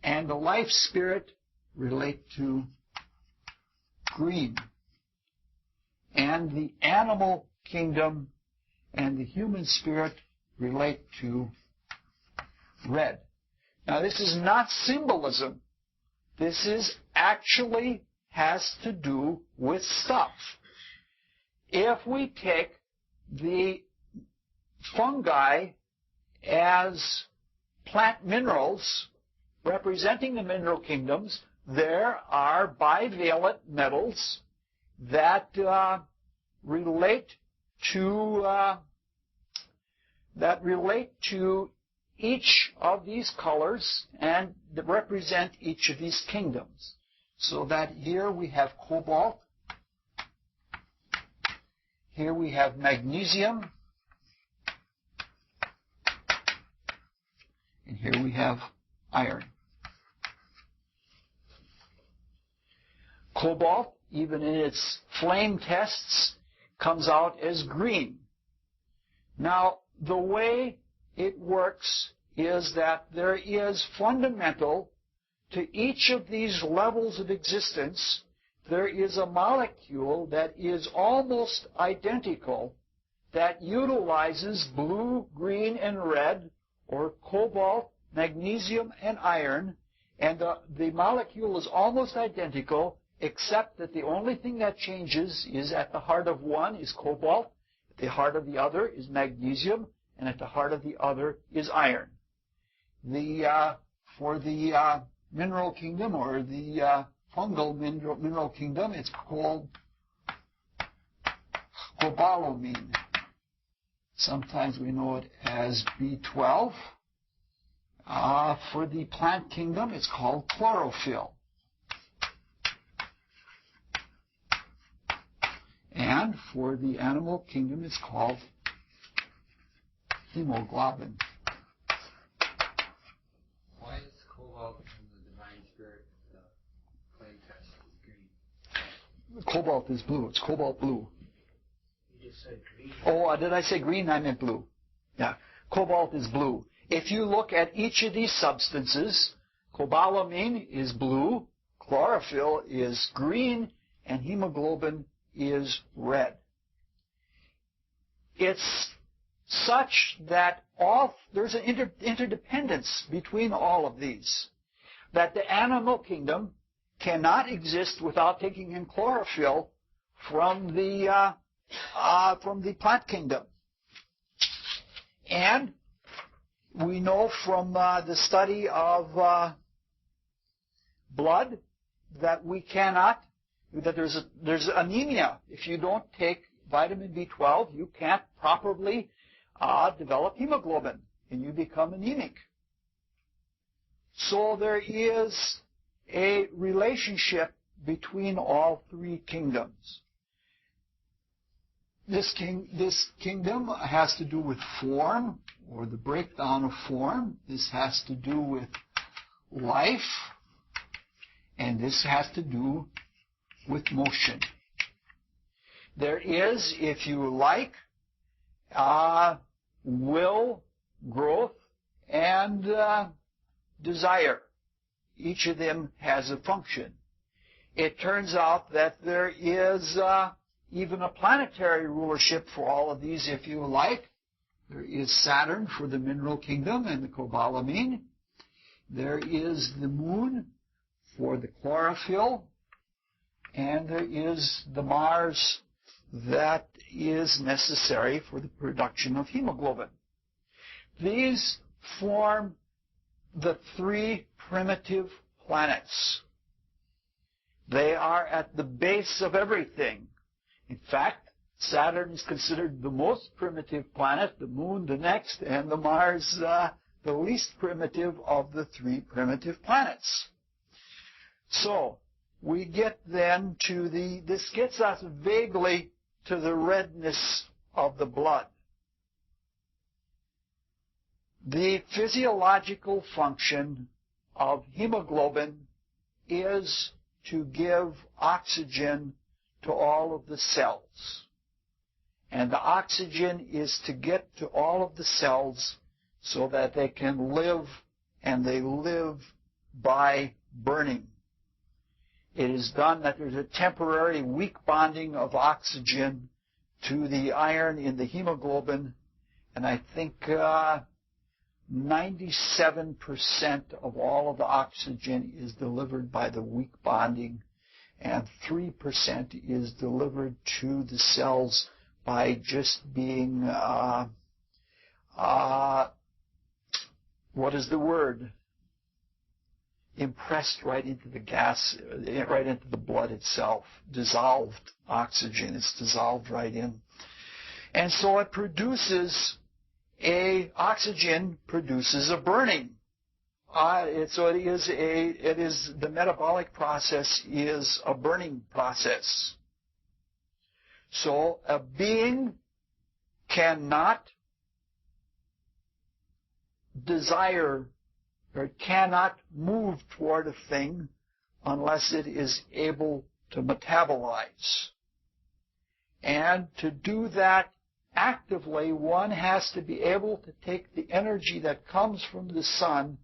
A: and the life spirit relate to green. And the animal kingdom and the human spirit relate to red. Now, this is not symbolism. This is actually has to do with stuff. If we take the fungi as plant minerals representing the mineral kingdoms, there are bivalent metals that relate to each of these colors and that represent each of these kingdoms. So that here we have cobalt, here we have magnesium, and here we have iron. Cobalt, even in its flame tests, comes out as green. Now, the way it works is that there is fundamental to each of these levels of existence, there is a molecule that is almost identical that utilizes blue, green, and red, or cobalt, magnesium, and iron, and the molecule is almost identical, except that the only thing that changes is at the heart of one is cobalt, at the heart of the other is magnesium, and at the heart of the other is iron. For the mineral kingdom, or the fungal mineral kingdom, it's called cobalamin. Sometimes we know it as B12. For the plant kingdom, it's called chlorophyll. And for the animal kingdom, it's called hemoglobin.
B: Why is cobalt in the divine spirit flame test green?
A: Cobalt is blue. It's cobalt blue.
B: You just said green.
A: Oh, did I say green? I meant blue. Yeah. Cobalt is blue. If you look at each of these substances, cobalamin is blue, chlorophyll is green, and hemoglobin is red. it's such that there's an interdependence between all of these, that the animal kingdom cannot exist without taking in chlorophyll from the plant kingdom. And we know from the study of blood that there's anemia. If you don't take vitamin B12, you can't properly develop hemoglobin, and you become anemic. So there is a relationship between all three kingdoms. This kingdom has to do with form, or the breakdown of form. This has to do with life, and this has to do with motion. There is, if you like, will, growth, and desire. Each of them has a function. It turns out that there is even a planetary rulership for all of these, if you like. There is Saturn for the mineral kingdom and the cobalamin. There is the moon for the chlorophyll. And there is the Mars that is necessary for the production of hemoglobin. These form the three primitive planets. They are at the base of everything. In fact, Saturn is considered the most primitive planet, the Moon the next, and the Mars the least primitive of the three primitive planets. So, we get then to this gets us vaguely to the redness of the blood. The physiological function of hemoglobin is to give oxygen to all of the cells. And the oxygen is to get to all of the cells so that they can live, and they live by burning. It is done that there's a temporary weak bonding of oxygen to the iron in the hemoglobin, and I think 97% of all of the oxygen is delivered by the weak bonding, and 3% is delivered to the cells by just being, what is the word? Impressed right into the gas, right into the blood itself. Dissolved oxygen. It's dissolved right in. And so it produces oxygen produces a burning. The metabolic process is a burning process. So a being cannot desire or cannot move toward a thing unless it is able to metabolize. And to do that actively, one has to be able to take the energy that comes from the sun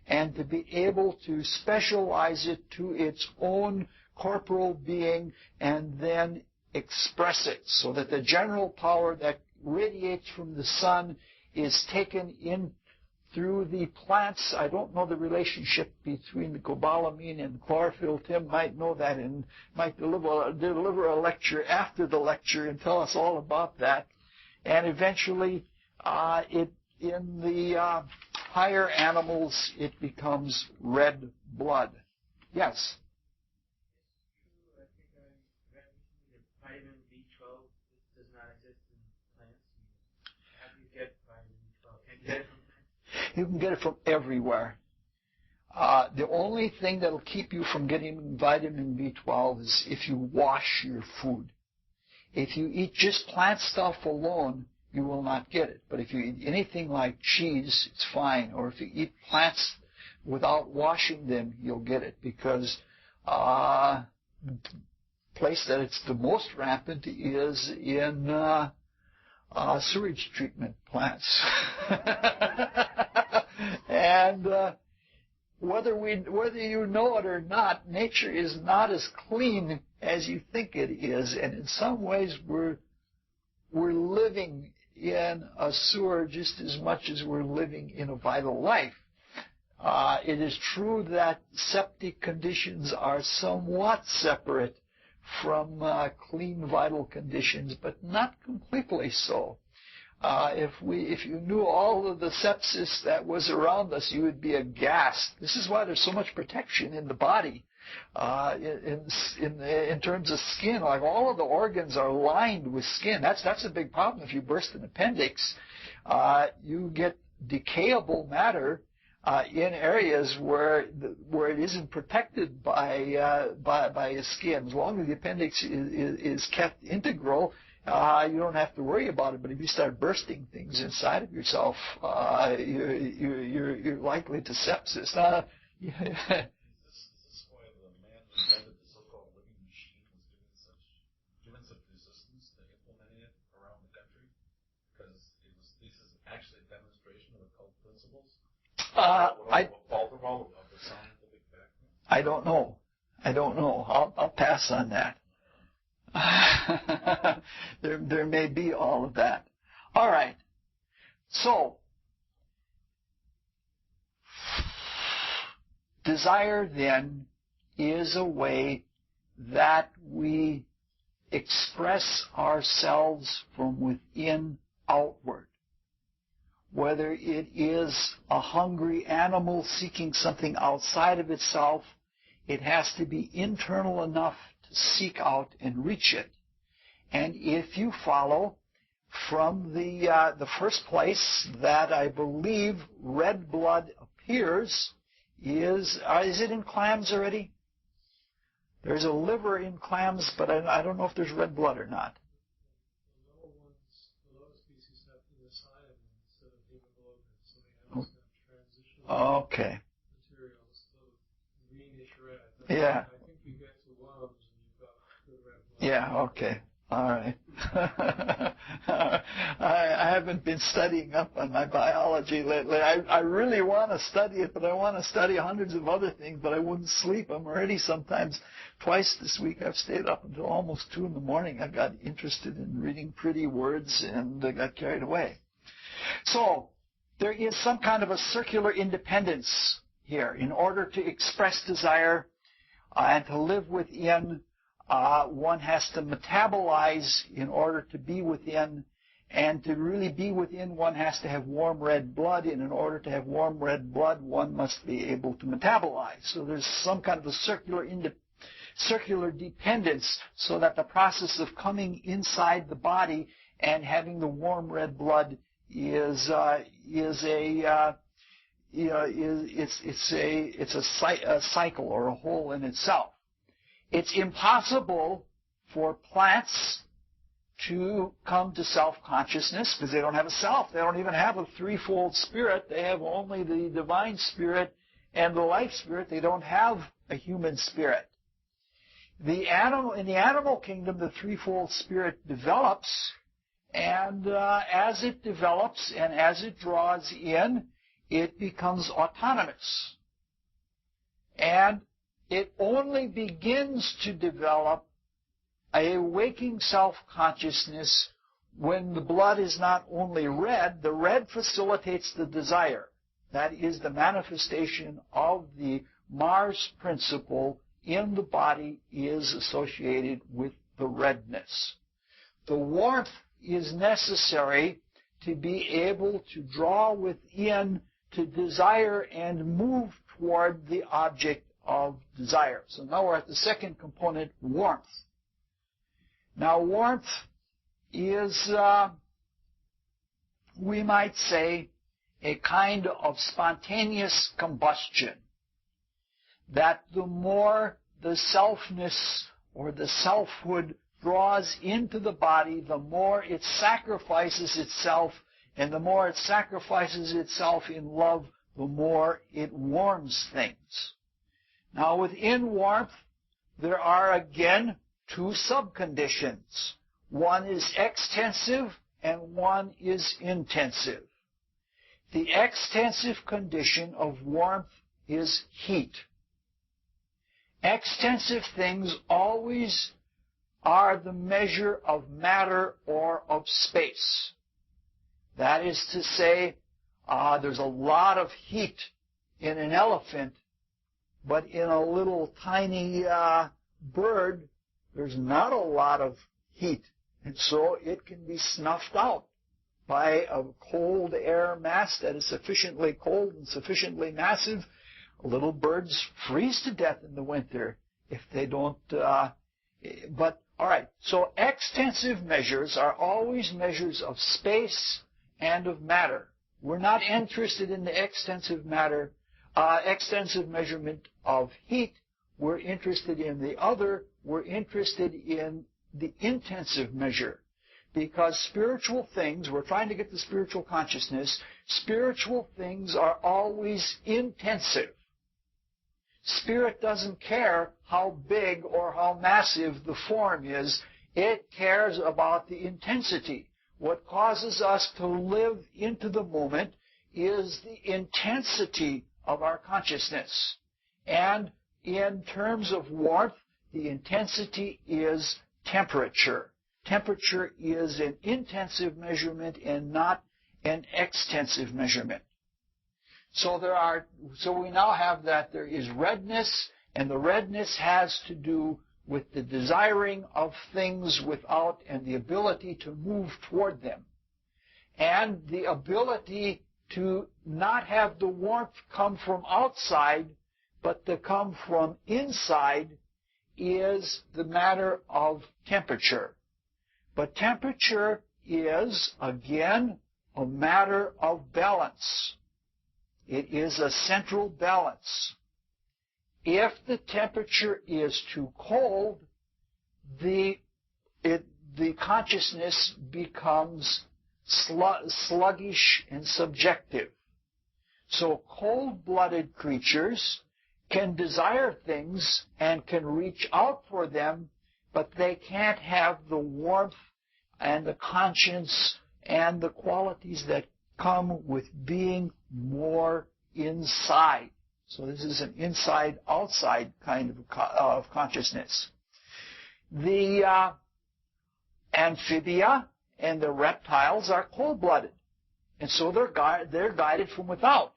A: and to be able to specialize it to its own corporal being and then express it, so that the general power that radiates from the sun is taken in through the plants. I don't know the relationship between the cobalamin and chlorophyll. Tim might know that and might deliver a lecture after the lecture and tell us all about that. And eventually, in the higher animals, it becomes red blood. Yes?
B: I think I read that vitamin B12 does not exist in plants. How do you get vitamin B12? Can you get it from plants?
A: You can get it from everywhere. The only thing that will keep you from getting vitamin B12 is if you wash your food. If you eat just plant stuff alone, you will not get it. But if you eat anything like cheese, it's fine. Or if you eat plants without washing them, you'll get it. Because the place that it's the most rampant is in sewage treatment plants. And whether you know it or not, nature is not as clean as you think it is, and in some ways we're living in a sewer just as much as we're living in a vital life. It is true that septic conditions are somewhat separate from clean vital conditions, but not completely so. If you knew all of the sepsis that was around us, you would be aghast. This is why there's so much protection in the body. In terms of skin, like all of the organs are lined with skin. That's a big problem. If you burst an appendix, you get decayable matter in areas where it isn't protected by skin. As long as the appendix is kept integral, you don't have to worry about it. But if you start bursting things inside of yourself, you're likely to sepsis.
C: Invented the so-called living machine was given such resistance to implementing it around the country because this is actually a demonstration of occult principles. Of the scientific background.
A: I don't know. I'll pass on that. There may be all of that. All right. So desire then is a way that we express ourselves from within outward. Whether it is a hungry animal seeking something outside of itself, it has to be internal enough to seek out and reach it. And if you follow from the first place that I believe red blood appears is it in clams already? There's a liver in clams, but I don't know if there's red blood or not.
D: The lower species have psilocybin instead of hemoglobin, so they have some transitional materials, so greenish red.
A: Yeah.
D: I think you get to worms and you've got good red blood.
A: Yeah, okay. All right. I haven't been studying up on my biology lately. I really want to study it, but I want to study hundreds of other things, but I wouldn't sleep. I'm already sometimes, twice this week, I've stayed up until almost 2 in the morning. I got interested in reading pretty words and I got carried away. So there is some kind of a circular independence here. In order to express desire and to live within, one has to metabolize in order to be within, and to really be within, one has to have warm red blood, and in order to have warm red blood, one must be able to metabolize. So there's some kind of a circular dependence, so that the process of coming inside the body and having the warm red blood is a cycle or a whole in itself. It's impossible for plants to come to self-consciousness because they don't have a self. They don't even have a threefold spirit. They have only the divine spirit and the life spirit. They don't have a human spirit. In the animal kingdom, the threefold spirit develops, and as it develops and as it draws in, it becomes autonomous. And it only begins to develop a waking self-consciousness when the blood is not only red. The red facilitates the desire. That is the manifestation of the Mars principle in the body is associated with the redness. The warmth is necessary to be able to draw within, to desire and move toward the object of desire. So now we're at the second component, warmth. Now warmth is, we might say, a kind of spontaneous combustion. That the more the selfness or the selfhood draws into the body, the more it sacrifices itself, and the more it sacrifices itself in love, the more it warms things. Now, within warmth, there are again 2 subconditions. One is extensive and one is intensive. The extensive condition of warmth is heat. Extensive things always are the measure of matter or of space. That is to say, there's a lot of heat in an elephant, but in a little tiny bird, there's not a lot of heat. And so it can be snuffed out by a cold air mass that is sufficiently cold and sufficiently massive. Little birds freeze to death in the winter if they don't. But, all right, so extensive measures are always measures of space and of matter. We're not interested in the extensive measurement of heat. We're interested in the other. We're interested in the intensive measure. Because spiritual things, we're trying to get the spiritual consciousness, spiritual things are always intensive. Spirit doesn't care how big or how massive the form is. It cares about the intensity. What causes us to live into the moment is the intensity of our consciousness. And in terms of warmth, the intensity is temperature. Temperature is an intensive measurement and not an extensive measurement. So we now have that there is redness, and the redness has to do with the desiring of things without and the ability to move toward them. And the ability to not have the warmth come from outside, but to come from inside is the matter of temperature. But temperature is, again, a matter of balance. It is a central balance. If the temperature is too cold, the consciousness becomes sluggish and subjective. So cold-blooded creatures can desire things and can reach out for them, but they can't have the warmth and the conscience and the qualities that come with being more inside. So this is an inside-outside kind of consciousness. The amphibia and the reptiles are cold-blooded, and so they're guided from without.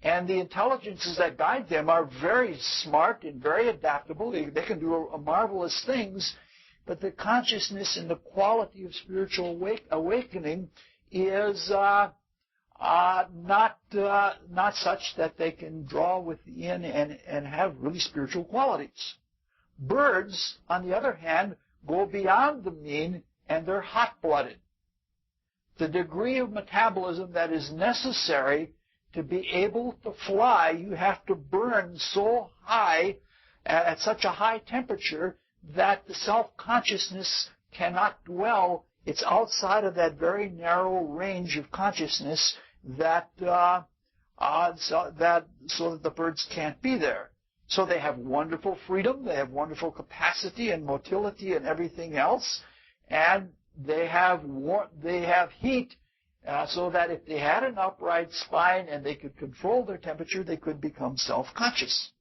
A: And the intelligences that guide them are very smart and very adaptable. They can do marvelous things, but the consciousness and the quality of spiritual awakening is not such that they can draw within and have really spiritual qualities. Birds, on the other hand, go beyond the mean, and they're hot-blooded. The degree of metabolism that is necessary to be able to fly, you have to burn so high, at such a high temperature, that the self-consciousness cannot dwell. It's outside of that very narrow range of consciousness so that the birds can't be there. So they have wonderful freedom, they have wonderful capacity and motility and everything else, and they have heat, so that if they had an upright spine and they could control their temperature, they could become self-conscious.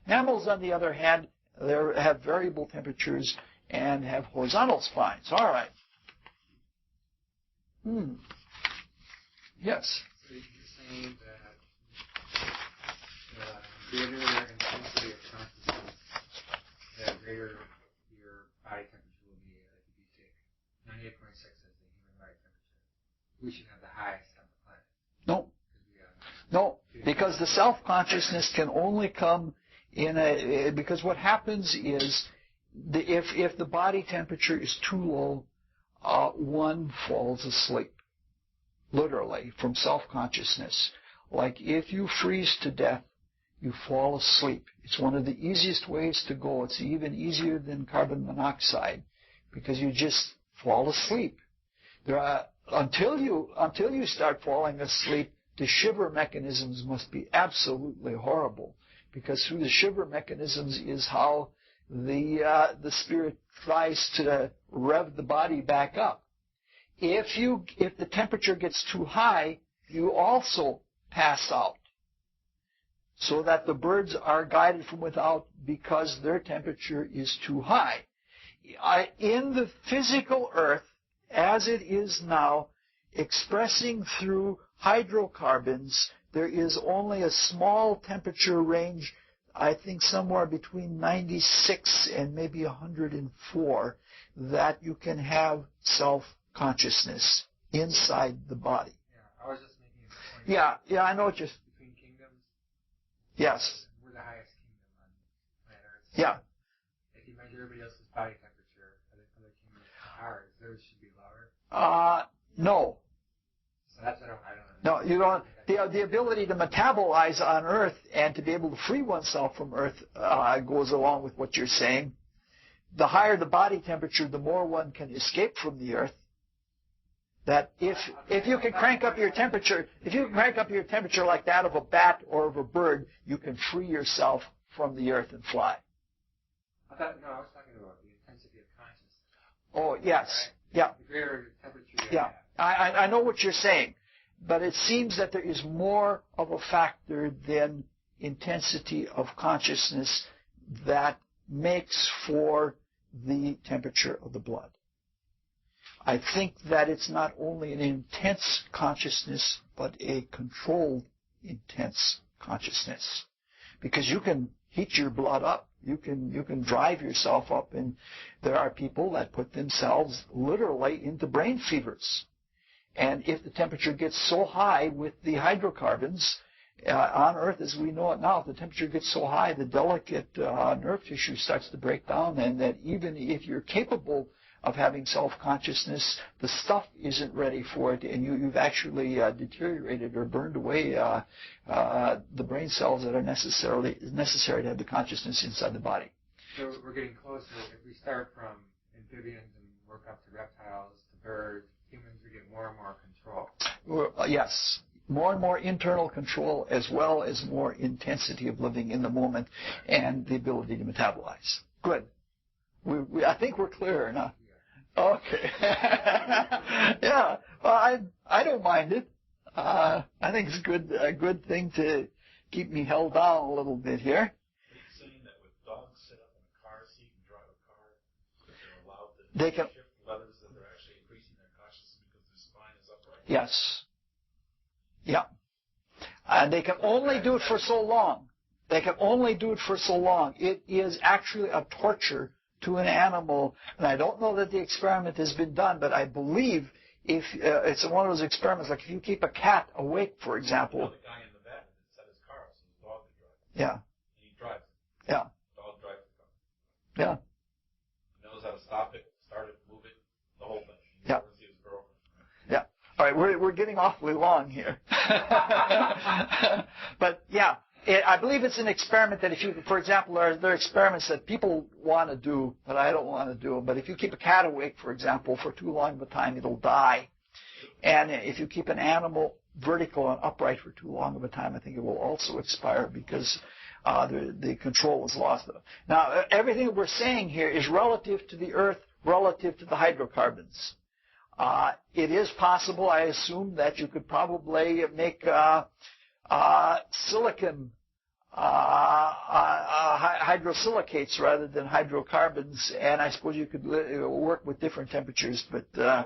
A: Mammals, on the other hand, they have variable temperatures and have horizontal spines. All right. Yes.
B: So you're saying that the greater your intensity of consciousness, the greater your body temperature will be. Like if you take 98.6 as the human body temperature, we should have the highest on the planet.
A: No, because the self-consciousness can only come because what happens is if the body temperature is too low, one falls asleep, literally, from self-consciousness. Like if you freeze to death, you fall asleep. It's one of the easiest ways to go. It's even easier than carbon monoxide because you just fall asleep. Until you start falling asleep, the shiver mechanisms must be absolutely horrible, because through the shiver mechanisms is how the spirit tries to rev the body back up. If the temperature gets too high, you also pass out. So that the birds are guided from without because their temperature is too high. In the physical earth, as it is now, expressing through hydrocarbons, there is only a small temperature range, I think somewhere between 96 and maybe 104, that you can have self-consciousness inside the body.
B: Yeah, I was just making a point.
A: Yeah, I know what you're...
B: Between kingdoms.
A: Yes.
B: We're the highest kingdom on planet Earth.
A: Yeah.
B: If you measure everybody else's body temperature, other kingdoms are ours. Theirs should be lower.
A: No.
B: So that's what I don't
A: No,
B: know.
A: you don't. The ability to metabolize on Earth and to be able to free oneself from Earth goes along with what you're saying. The higher the body temperature, the more one can escape from the Earth. That if you can crank up your temperature, like that of a bat or of a bird, you can free yourself from the Earth and fly.
B: I was talking about the intensity of consciousness.
A: Oh, yes.
B: Right?
A: Yeah.
B: The greater temperature you
A: Yeah.
B: have.
A: I know what you're saying, but it seems that there is more of a factor than intensity of consciousness that makes for the temperature of the blood. I think that it's not only an intense consciousness, but a controlled intense consciousness. Because you can heat your blood up. You can drive yourself up, and there are people that put themselves literally into brain fevers. And if the temperature gets so high with the hydrocarbons on Earth as we know it now, if the temperature gets so high, the delicate nerve tissue starts to break down, and that even if you're capable of having self-consciousness, the stuff isn't ready for it, and you've actually deteriorated or burned away the brain cells that are necessary to have the consciousness inside the body.
B: So we're getting closer. If we start from amphibians and work up to reptiles to birds, humans, we get more and more control.
A: Yes. More and more internal control, as well as more intensity of living in the moment and the ability to metabolize. Good. I think we're clear enough. Okay. Yeah. Well, I don't mind it. I think it's a good thing to keep me held down a little bit here.
C: Are you saying that with dogs sit up in a car seat and drive a car, that they're allowed to shift levers, that they're actually increasing their consciousness because their spine is upright?
A: Yes. Yeah. And they can only do it for so long. It is actually a torture to an animal, and I don't know that the experiment has been done, but I believe if it's one of those experiments, like if you keep a cat awake, for example.
C: You know, the guy in the back set his car up so his dog could drive it.
A: Yeah.
C: And he drives it.
A: Yeah.
C: The dog drives the car.
A: Yeah.
C: He knows how to stop it, start it, move it, the whole thing. He
A: Yeah.
C: never sees his girlfriend.
A: Yeah. All right, we're getting awfully long here. But yeah, I believe it's an experiment that if you, for example, there are experiments that people want to do, but I don't want to do. But if you keep a cat awake, for example, for too long of a time, it'll die. And if you keep an animal vertical and upright for too long of a time, I think it will also expire because the control is lost. Now, everything we're saying here is relative to the Earth, relative to the hydrocarbons. It is possible, I assume, that you could probably make silicon hydrosilicates rather than hydrocarbons, and I suppose you could work with different temperatures, but yeah.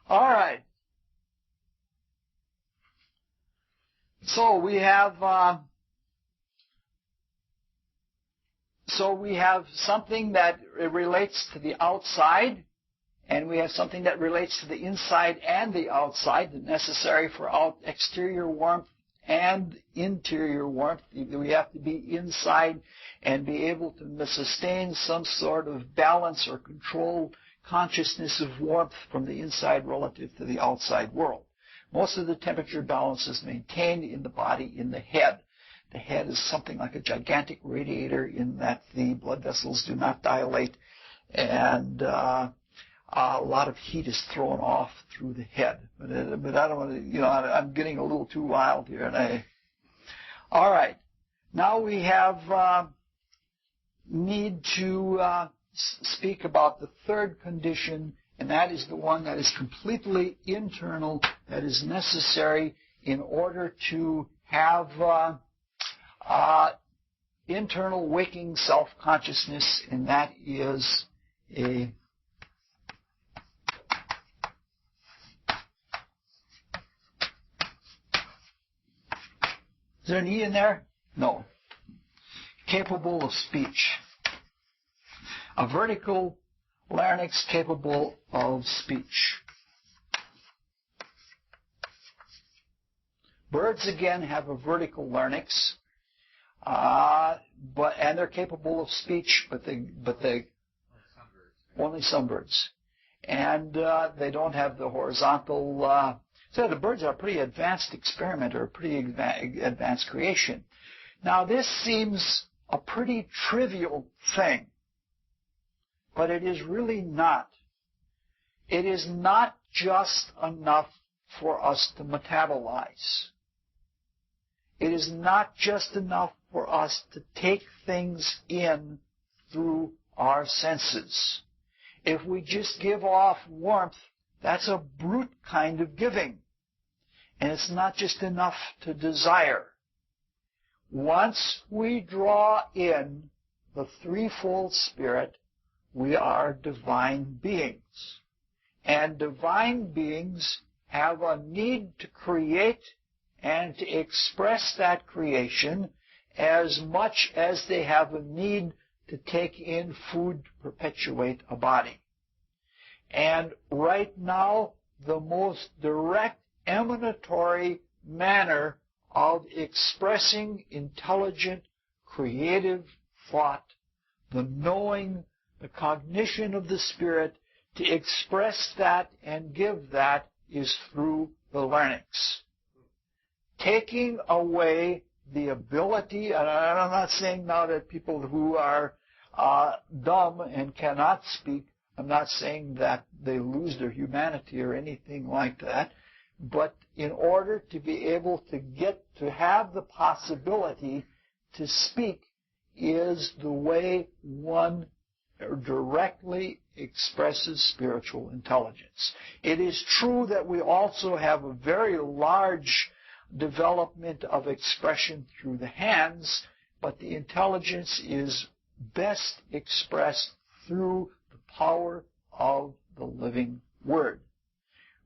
A: All right. So we have something that relates to the outside, and we have something that relates to the inside and the outside, necessary for exterior warmth and interior warmth. We have to be inside and be able to sustain some sort of balance or controlled consciousness of warmth from the inside relative to the outside world. Most of the temperature balance is maintained in the body, in the head. The head is something like a gigantic radiator in that the blood vessels do not dilate, and a lot of heat is thrown off through the head. But I don't want to, I'm getting a little too wild here. All right. Now we have need to speak about the third condition, and that is the one that is completely internal, that is necessary in order to have internal waking self-consciousness, and that is a Is there an E in there? No. Capable of speech. A vertical larynx capable of speech. Birds, again, have a vertical larynx, and they're capable of speech, but they only some birds, and they don't have the horizontal. So the birds are a pretty advanced experiment, or a pretty advanced creation. Now, this seems a pretty trivial thing, but it is really not. It is not just enough for us to metabolize. It is not just enough for us to take things in through our senses. If we just give off warmth, that's a brute kind of giving. And it's not just enough to desire. Once we draw in the threefold spirit, we are divine beings. And divine beings have a need to create and to express that creation as much as they have a need to take in food to perpetuate a body. And right now, the most direct emanatory manner of expressing intelligent, creative thought, the knowing, the cognition of the spirit, to express that and give that is through the larynx. Taking away the ability, and I'm not saying now that people who are dumb and cannot speak, I'm not saying that they lose their humanity or anything like that, but in order to be able to get to have the possibility to speak is the way one directly expresses spiritual intelligence. It is true that we also have a very large development of expression through the hands, but the intelligence is best expressed through the power of the living Word.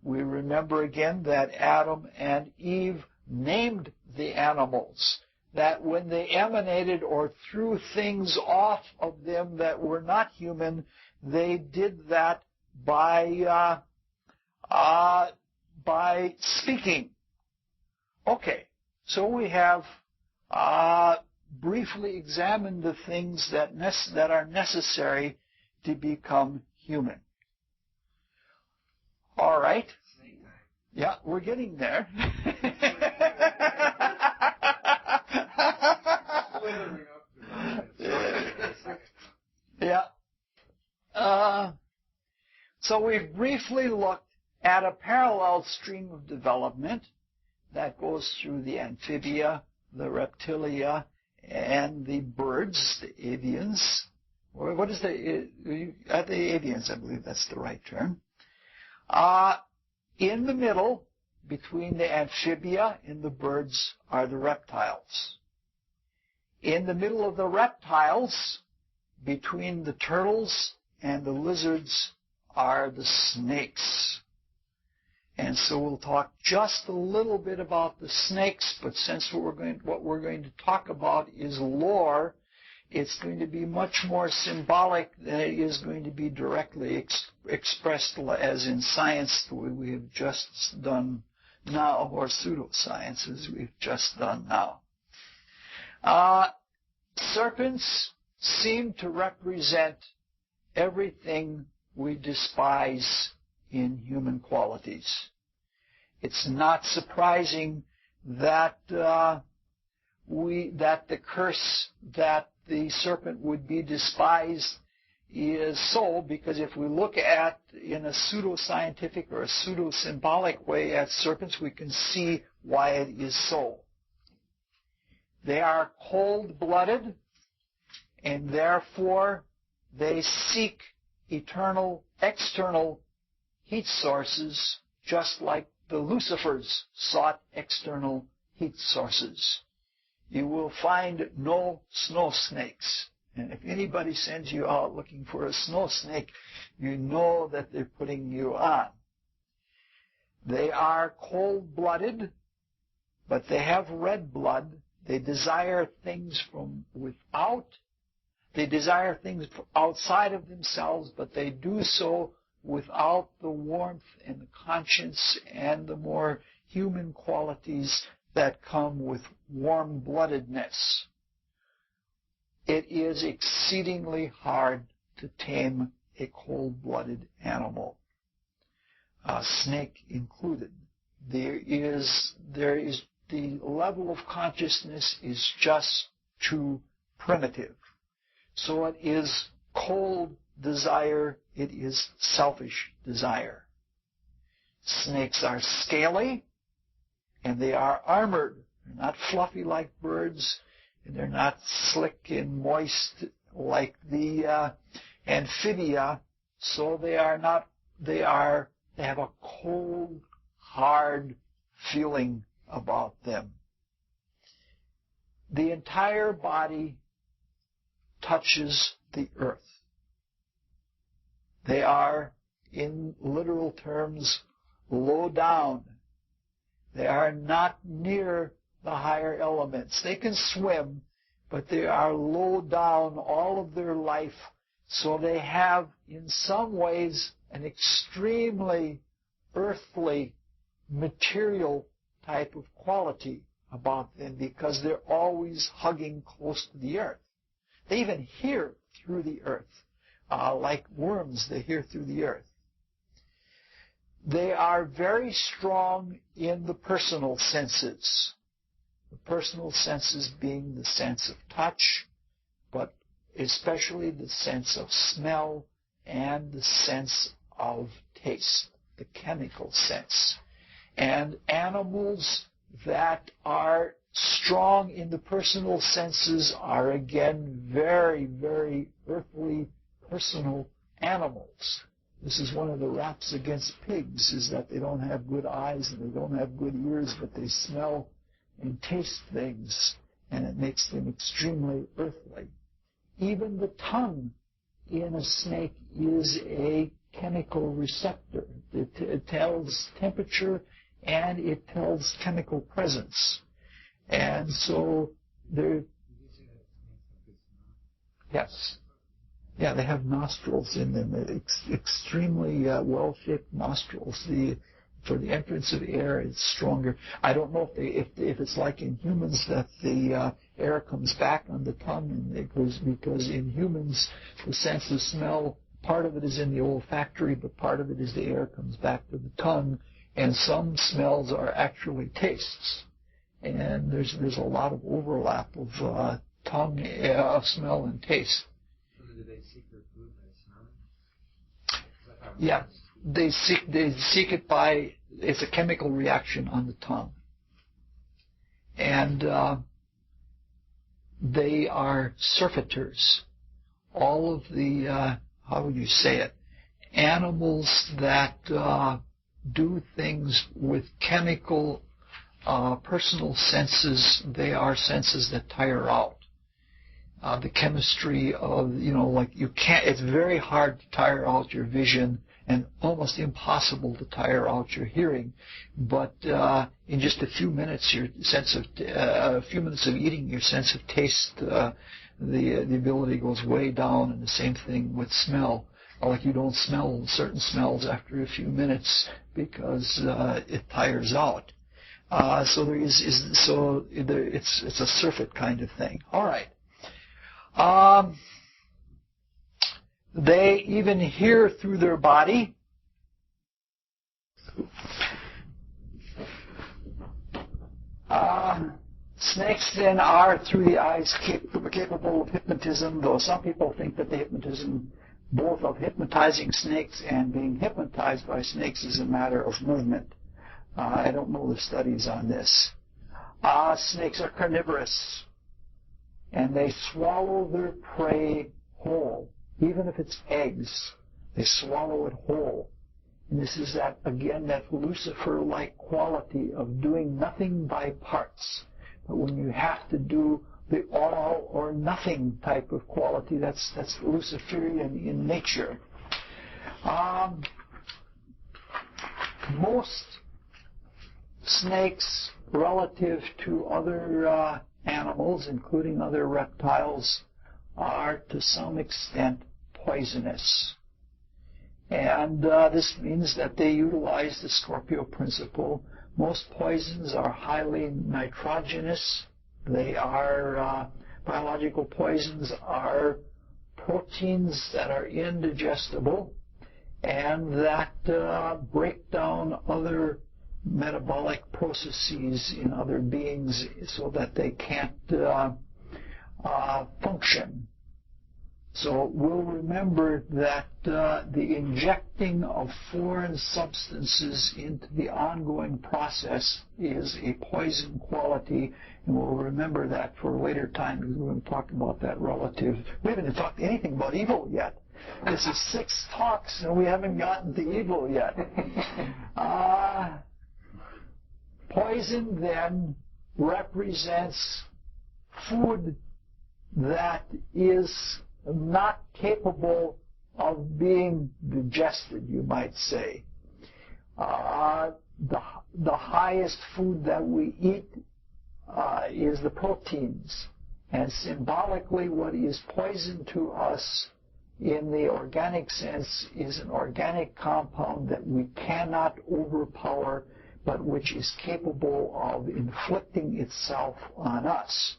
A: We remember again that Adam and Eve named the animals, that when they emanated or threw things off of them that were not human, they did that by speaking. Okay, so we have briefly examined the things that are necessary to become human. All right. Yeah, we're getting there. Yeah. So we've briefly looked at a parallel stream of development that goes through the amphibia, the reptilia, and the birds, the avians. Or what is the avians? I believe that's the right term. In the middle, between the amphibia and the birds, are the reptiles. In the middle of the reptiles, between the turtles and the lizards, are the snakes. And so we'll talk just a little bit about the snakes, but since what we're going to talk about is lore, it's going to be much more symbolic than it is going to be directly expressed as in science we have just done now, or pseudosciences we've just done now. Serpents seem to represent everything we despise in human qualities. It's not surprising that the curse that the serpent would be despised is so, because if we look at in a pseudoscientific or a pseudo-symbolic way at serpents, we can see why it is so. They are cold-blooded, and therefore they seek external heat sources, just like the Lucifers sought external heat sources. you will find no snow snakes. And if anybody sends you out looking for a snow snake, you know that they're putting you on. They are cold-blooded, but they have red blood. They desire things from without. They desire things outside of themselves, but they do so without the warmth and the conscience and the more human qualities that come with warm-bloodedness. It is exceedingly hard to tame a cold-blooded animal, a snake included. There is the level of consciousness is just too primitive. So it is cold desire, it is selfish desire. Snakes are scaly, and they are armored. They're not fluffy like birds, and they're not slick and moist like the amphibia. So they have a cold, hard feeling about them. The entire body touches the earth. They are, in literal terms, low down. They are not near the higher elements. They can swim, but they are low down all of their life, so they have, in some ways, an extremely earthly, material type of quality about them because they're always hugging close to the earth. They even hear through the earth. Like worms, they hear through the earth. They are very strong in the personal senses. The personal senses being the sense of touch, but especially the sense of smell and the sense of taste, the chemical sense. And animals that are strong in the personal senses are again very, very earthly, personal animals. This is one of the raps against pigs, is that they don't have good eyes and they don't have good ears, but they smell and taste things, and it makes them extremely earthly. Even the tongue in a snake is a chemical receptor. It tells temperature and it tells chemical presence. And so they're, yes. Yeah, they have nostrils in them, extremely well-shaped nostrils. For the entrance of air, it's stronger. I don't know if it's like in humans that the air comes back on the tongue, and because in humans the sense of smell, part of it is in the olfactory, but part of it is the air comes back to the tongue, and some smells are actually tastes. And there's a lot of overlap of tongue, smell, and taste.
B: Do they seek their food by smelling?
A: Yeah, they seek it by, it's a chemical reaction on the tongue. And they are surfeiters. All of the, how would you say it, animals that do things with chemical personal senses, they are senses that tire out. The chemistry of, like you can't, it's very hard to tire out your vision and almost impossible to tire out your hearing. But in just a few minutes, a few minutes of eating, your sense of taste, the ability goes way down, and the same thing with smell. Like you don't smell certain smells after a few minutes because it tires out. So it's a surfeit kind of thing. All right. They even hear through their body. Snakes then are, through the eyes, capable of hypnotism, though some people think that the hypnotism, both of hypnotizing snakes and being hypnotized by snakes, is a matter of movement. I don't know the studies on this. Snakes are carnivorous, and they swallow their prey whole. Even if it's eggs, they swallow it whole. And this is that Lucifer-like quality of doing nothing by parts, when you have to do the all or nothing type of quality, that's Luciferian in nature. Most snakes, relative to other animals, including other reptiles, are to some extent poisonous. And this means that they utilize the Scorpio principle. Most poisons are highly nitrogenous. They are, biological poisons are proteins that are indigestible and that break down other metabolic processes in other beings so that they can't function. So we'll remember that the injecting of foreign substances into the ongoing process is a poison quality, and we'll remember that for later time because we're going to talk about that relative. We haven't talked anything about evil yet. This is 6 talks and we haven't gotten to evil yet. Poison then represents food that is not capable of being digested, you might say. The highest food that we eat is the proteins. And symbolically, what is poison to us in the organic sense is an organic compound that we cannot overpower, but which is capable of inflicting itself on us.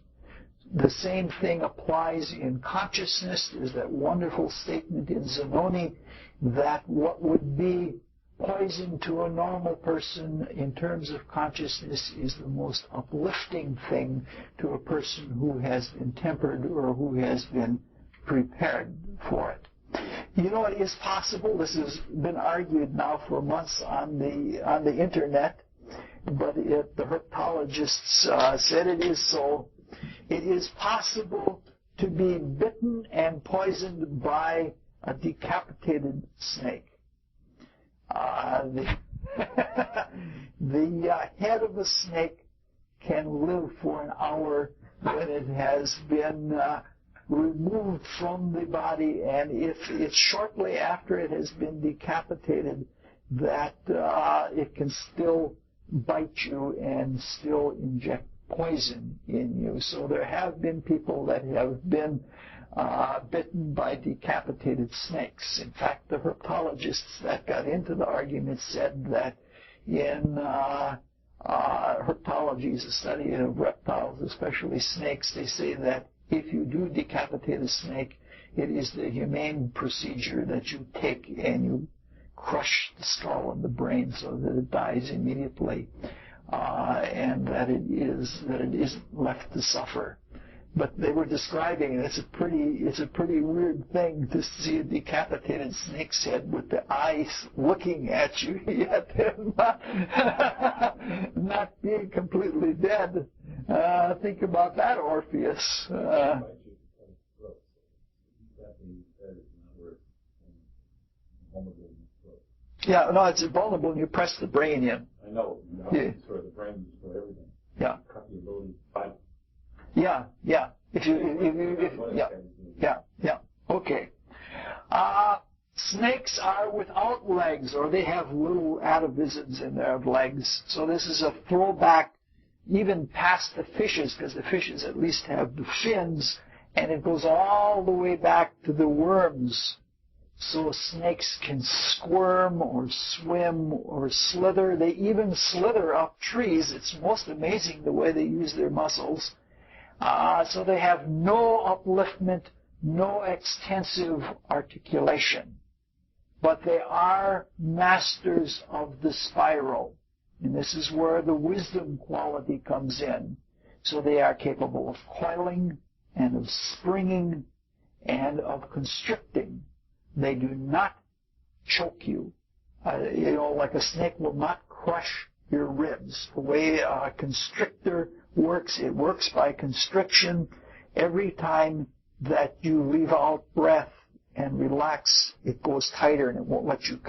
A: The same thing applies in consciousness. There's that wonderful statement in Zanoni that what would be poison to a normal person in terms of consciousness is the most uplifting thing to a person who has been tempered or who has been prepared for it. You know, it is possible, this has been argued now for months on the internet, but the herpetologists said it is so. It is possible to be bitten and poisoned by a decapitated snake. The head of a snake can live for an hour when it has been removed from the body, and if it's shortly after it has been decapitated that it can still bite you and still inject poison in you. So there have been people that have been bitten by decapitated snakes. In fact, the herpetologists that got into the argument said that in herpetology is a study of reptiles, especially snakes. They say that if you do decapitate a snake, it is the humane procedure that you take and you crush the skull and the brain so that it dies immediately, and that it isn't left to suffer. But they were describing it. It's a pretty weird thing to see a decapitated snake's head with the eyes looking at you, yet not being completely dead. Think about that, Orpheus. Yeah, no, it's vulnerable when you press the brain in.
C: I know.
A: Yeah.
C: Destroy the brain, destroy everything.
A: Yeah.
C: Cut the ability to fight.
A: Yeah. Okay. Snakes are without legs, or they have little atavisms in their legs. So this is a throwback even past the fishes, because the fishes at least have the fins, and it goes all the way back to the worms. So snakes can squirm or swim or slither. They even slither up trees. It's most amazing the way they use their muscles. So they have no upliftment, no extensive articulation. But they are masters of the spiral. And this is where the wisdom quality comes in. So they are capable of coiling and of springing and of constricting. They do not choke you. Like a snake will not crush your ribs. The way a constrictor works, it works by constriction. Every time that you leave out breath and relax, it goes tighter and it won't let you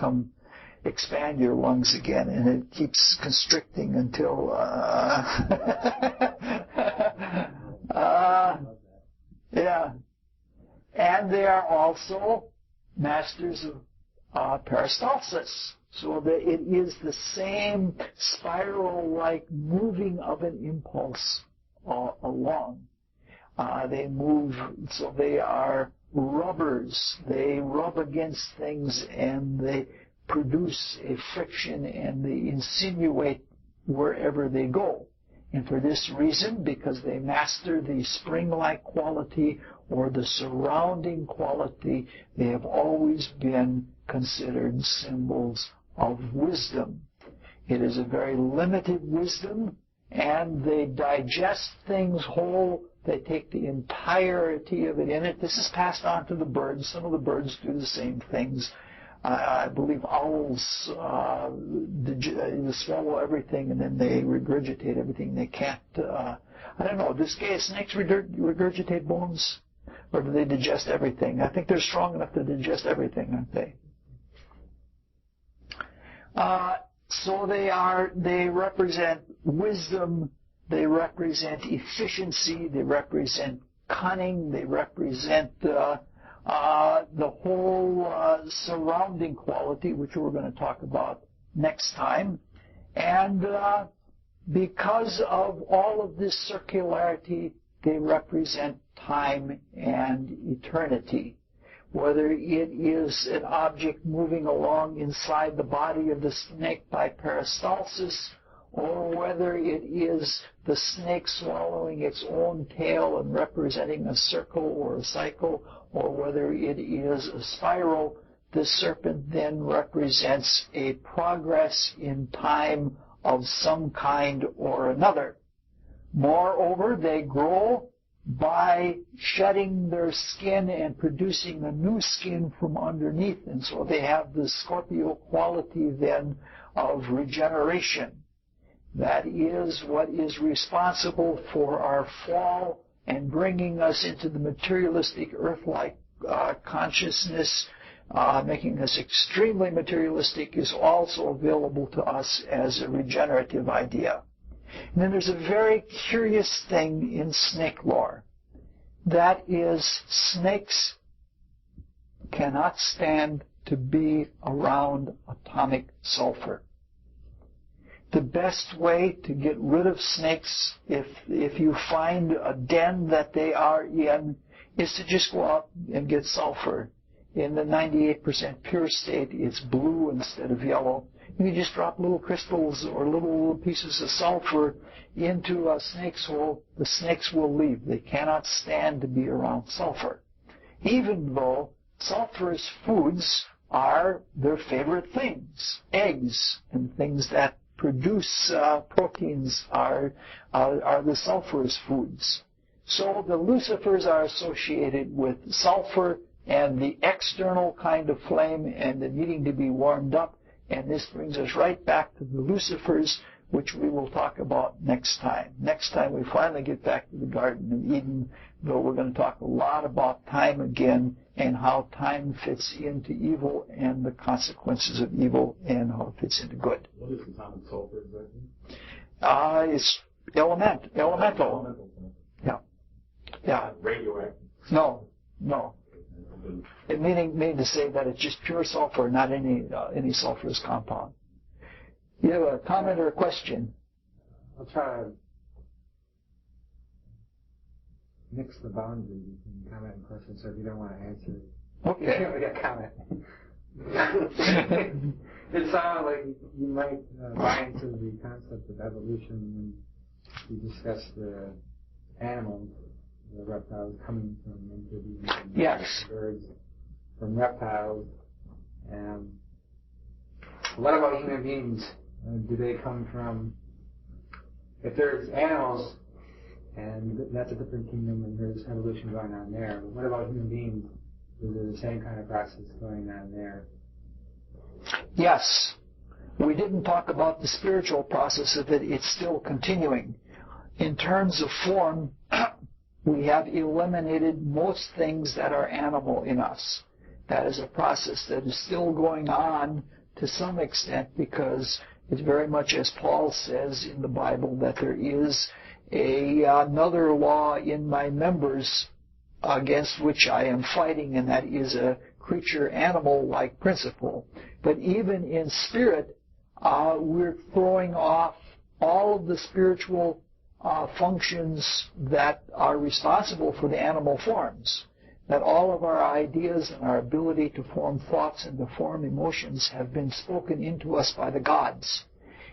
A: expand your lungs again, and it keeps constricting until are also masters of peristalsis. So that it is the same spiral-like moving of an impulse along. They move, so they are rubbers. They rub against things and they produce a friction and they insinuate wherever they go. And for this reason, because they master the spring-like quality or the surrounding quality, they have always been considered symbols of wisdom. It is a very limited wisdom, and they digest things whole. They take the entirety of it in it. This is passed on to the birds. Some of the birds do the same things. I believe owls they swallow everything and then they regurgitate everything. They can't. I don't know. Do snakes regurgitate bones, or do they digest everything? I think they're strong enough to digest everything, aren't they? So they represent wisdom, they represent efficiency, they represent cunning, they represent the whole surrounding quality, which we're going to talk about next time. And because of all of this circularity, they represent time and eternity. Whether it is an object moving along inside the body of the snake by peristalsis, or whether it is the snake swallowing its own tail and representing a circle or a cycle, or whether it is a spiral, the serpent then represents a progress in time of some kind or another. Moreover, they grow by shedding their skin and producing a new skin from underneath. And so they have the Scorpio quality then of regeneration. That is what is responsible for our fall and bringing us into the materialistic earth-like consciousness, making us extremely materialistic, is also available to us as a regenerative idea. And then there's a very curious thing in snake lore. That is, snakes cannot stand to be around atomic sulfur. The best way to get rid of snakes, if you find a den that they are in, is to just go out and get sulfur. In the 98% pure state, it's blue instead of yellow. You just drop little crystals or little pieces of sulfur into a snake's hole, the snakes will leave. They cannot stand to be around sulfur. Even though sulfurous foods are their favorite things. Eggs and things that produce proteins are the sulfurous foods. So the lucifers are associated with sulfur and the external kind of flame and the needing to be warmed up. And this brings us right back to the lucifers, which we will talk about next time. Next time we finally get back to the Garden of Eden, though we're going to talk a lot about time again and how time fits into evil and the consequences of evil and how it fits into good.
C: What is atomic sulfur exactly?
A: It's elemental. Yeah.
C: Radioactive?
A: No. It meaning to say that it's just pure sulfur, not any sulfurous compound. You have a comment or a question?
B: I'll try to mix the boundaries between comment and question, so if you don't want to answer,
A: okay.
B: You can't make a comment. It sounded like you might buy into the concept of evolution when you discuss the animals, the reptiles coming from amphibians and
A: yes.
B: birds from reptiles. And what about human beings? Do they come from, if there's animals, and that's a different kingdom and there's evolution going on there, but what about human beings? Is there the same kind of process going on there?
A: Yes. We didn't talk about the spiritual process of it. It's still continuing. In terms of form, we have eliminated most things that are animal in us. That is a process that is still going on to some extent, because it's very much as Paul says in the Bible that there is another law in my members against which I am fighting, and that is a creature-animal-like principle. But even in spirit, we're throwing off all of the spiritual functions that are responsible for the animal forms. That all of our ideas and our ability to form thoughts and to form emotions have been spoken into us by the gods.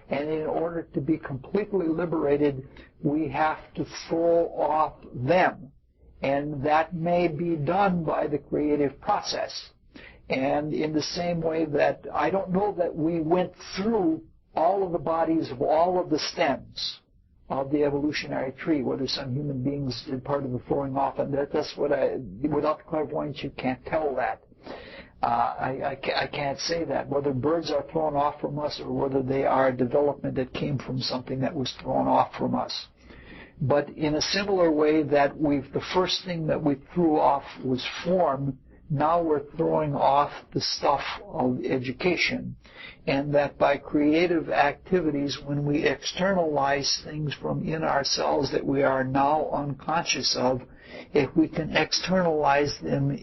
A: And in order to be completely liberated, we have to throw off them. And that may be done by the creative process. And in the same way that I don't know that we went through all of the bodies of all of the stems of the evolutionary tree, whether some human beings did part of the throwing off, and that's what without the clairvoyance, you can't tell that. I can't say that, whether birds are thrown off from us or whether they are a development that came from something that was thrown off from us. But in a similar way that the first thing that we threw off was form, now we're throwing off the stuff of education. And that by creative activities, when we externalize things from in ourselves that we are now unconscious of, if we can externalize them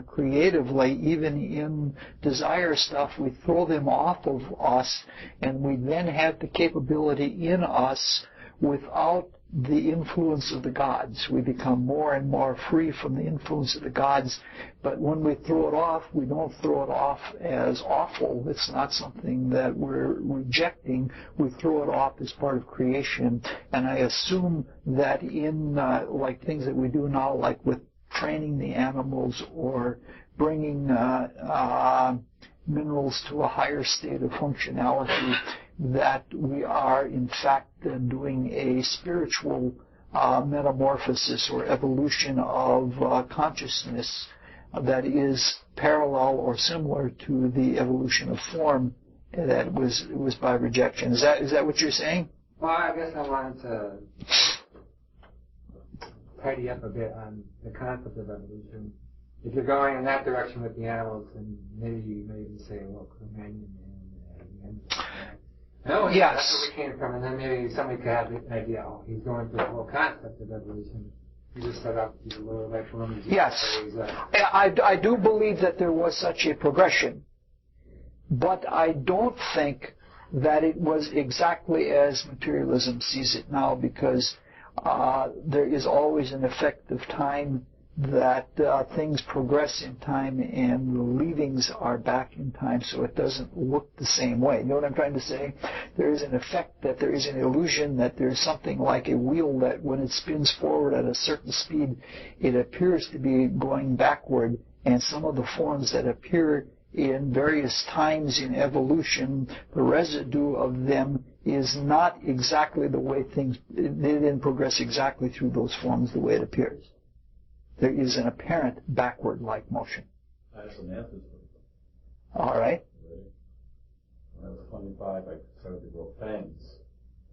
A: creatively, even in desire stuff, we throw them off of us, and we then have the capability in us without the influence of the gods. We become more and more free from the influence of the gods. But when we throw it off, we don't throw it off as awful. It's not something that we're rejecting. We throw it off as part of creation. And I assume that in like things that we do now, like with training the animals or bringing minerals to a higher state of functionality, that we are in fact doing a spiritual metamorphosis or evolution of consciousness that is parallel or similar to the evolution of form that was by rejection. Is that what you're saying?
B: Well, I guess I wanted to tidy up a bit on the concept of evolution. If you're going in that direction with the animals, then maybe you may even say, well, Cro-Magnon and no,
A: yes.
B: That's where we came from, and then maybe somebody could have the idea, oh, he's going through the whole concept of evolution. He just set up the lower life forms.
A: Yes. I do believe that there was such a progression, but I don't think that it was exactly as materialism sees it now, because there is always an effect of time, that things progress in time and the leavings are back in time, so it doesn't look the same way. You know what I'm trying to say? There is an effect, that there is an illusion that there's something like a wheel that when it spins forward at a certain speed, it appears to be going backward, and some of the forms that appear in various times in evolution, the residue of them is not exactly the way things, they didn't progress exactly through those forms the way it appears. There is an apparent backward-like motion.
C: I have some answers for you.
A: All right.
C: When I was 25, I started to grow fangs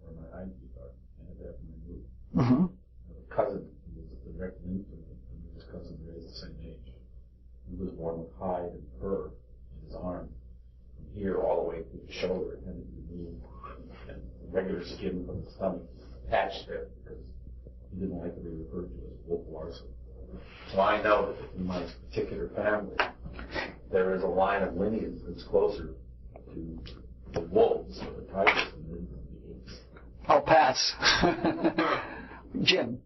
C: where my eyes are, and it happened to me.
A: Mm-hmm.
C: I have a cousin who was a direct infant, and his cousin raised the same age. He was born with hide and fur in his arm, from here all the way to the shoulder, and then removed, and regular skin from the stomach attached there, because he didn't like to be referred to as Wolf Larson. So I know that in my particular family, there is a line of lineage that's closer to the wolves or the tigers than the apes.
A: I'll pass. Jim.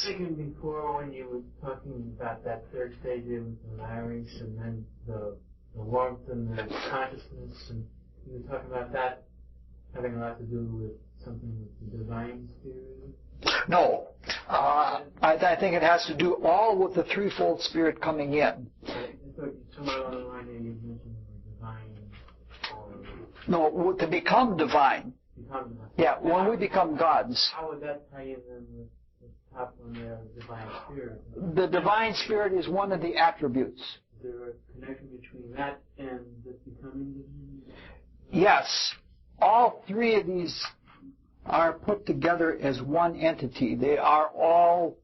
E: Thinking before when you were talking about that third stage of the larynx and then the warmth and the consciousness, and you were talking about that having a lot to do with something with the divine spirit?
A: No. I think it has to do all with the threefold spirit coming in.
E: I thought somewhere along the line there you mentioned the divine.
A: No, to become divine. Yeah, when we become gods.
E: How would that tie in then with the top one there, the divine spirit?
A: The divine spirit is one of the attributes.
E: Is there a connection between that and the becoming divine?
A: Yes. All three of these are put together as one entity. They are all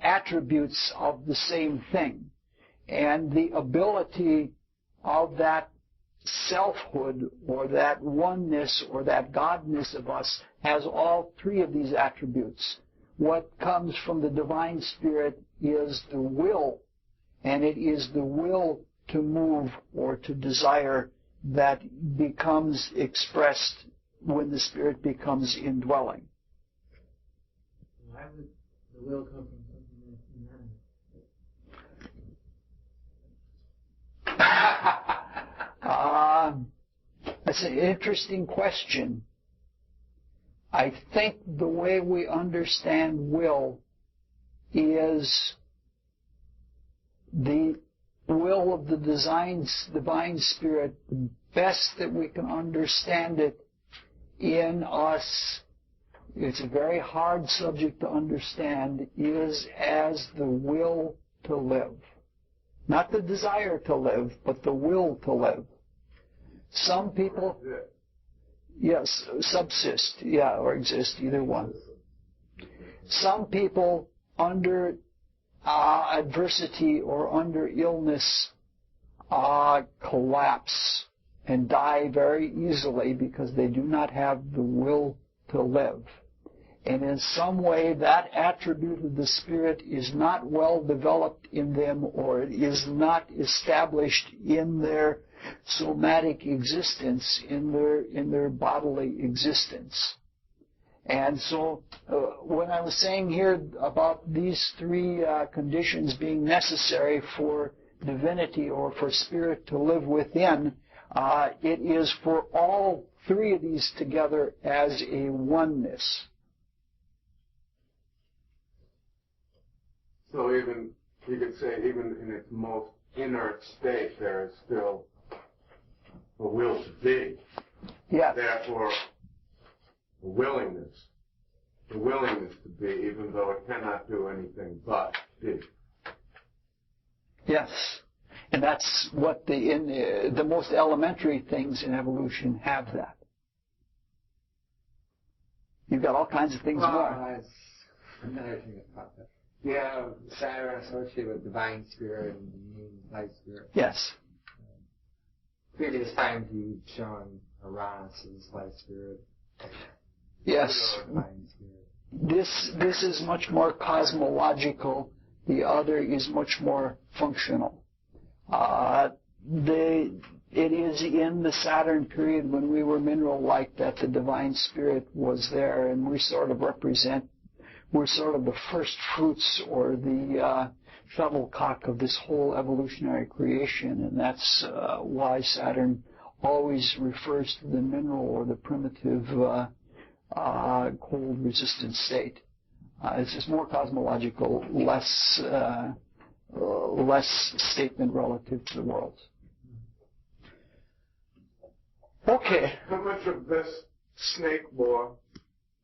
A: attributes of the same thing. And the ability of that selfhood or that oneness or that godness of us has all three of these attributes. what comes from the divine spirit is the will, and it is the will to move or to desire that becomes expressed when the spirit becomes indwelling.
E: Why would the will come from something that's inanimate?
A: That's an interesting question. I think the way we understand will is the will of the divine spirit, the best that we can understand it in us. It's a very hard subject to understand, is as the will to live. Not the desire to live, but the will to live. Some people, yes, subsist, or exist, either one. Some people under adversity or under illness collapse and die very easily because they do not have the will to live. And in some way that attribute of the spirit is not well developed in them, or it is not established in their somatic existence, in their bodily existence. And so when I was saying here about these three conditions being necessary for divinity or for spirit to live within, it is for all three of these together as a oneness.
F: So even, you could say, even in its most inert state, there is still a will to be.
A: Yes.
F: Therefore, a willingness to be, even though it cannot do anything but be.
A: Yes. And that's what the most elementary things in evolution have that. You've got all kinds of things more.
B: Another thing that popped up. Yeah, Saturn associated with divine spirit and light spirit.
A: Yes.
B: Previous times you've shown Uranus as light spirit.
A: Yes.
B: Divine spirit.
A: This is much more cosmological. The other is much more functional. It is in the Saturn period when we were mineral-like that the divine spirit was there, and we're sort of the first fruits or the shuttlecock of this whole evolutionary creation, and that's why Saturn always refers to the mineral or the primitive cold resistant state. It's just more cosmological, less statement relative to the world. Okay.
F: How much of this snake lore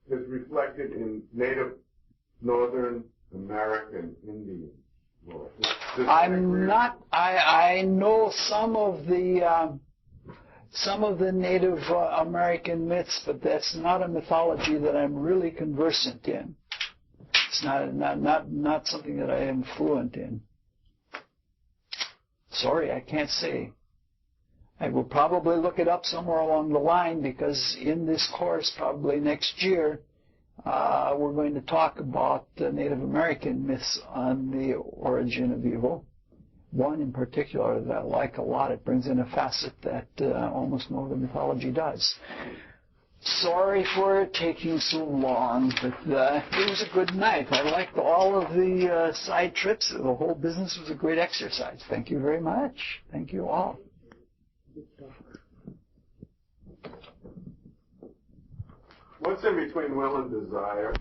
F: is reflected in native Northern American Indian lore?
A: I know some of the Native American myths, but that's not a mythology that I'm really conversant in. It's not something that I am fluent in. Sorry, I can't say. I will probably look it up somewhere along the line, because in this course, probably next year, we're going to talk about Native American myths on the origin of evil. One in particular that I like a lot. It brings in a facet that almost no other mythology does. Sorry for taking so long, but it was a good night. I liked all of the side trips. The whole business was a great exercise. Thank you very much. Thank you all.
F: What's in between will and desire?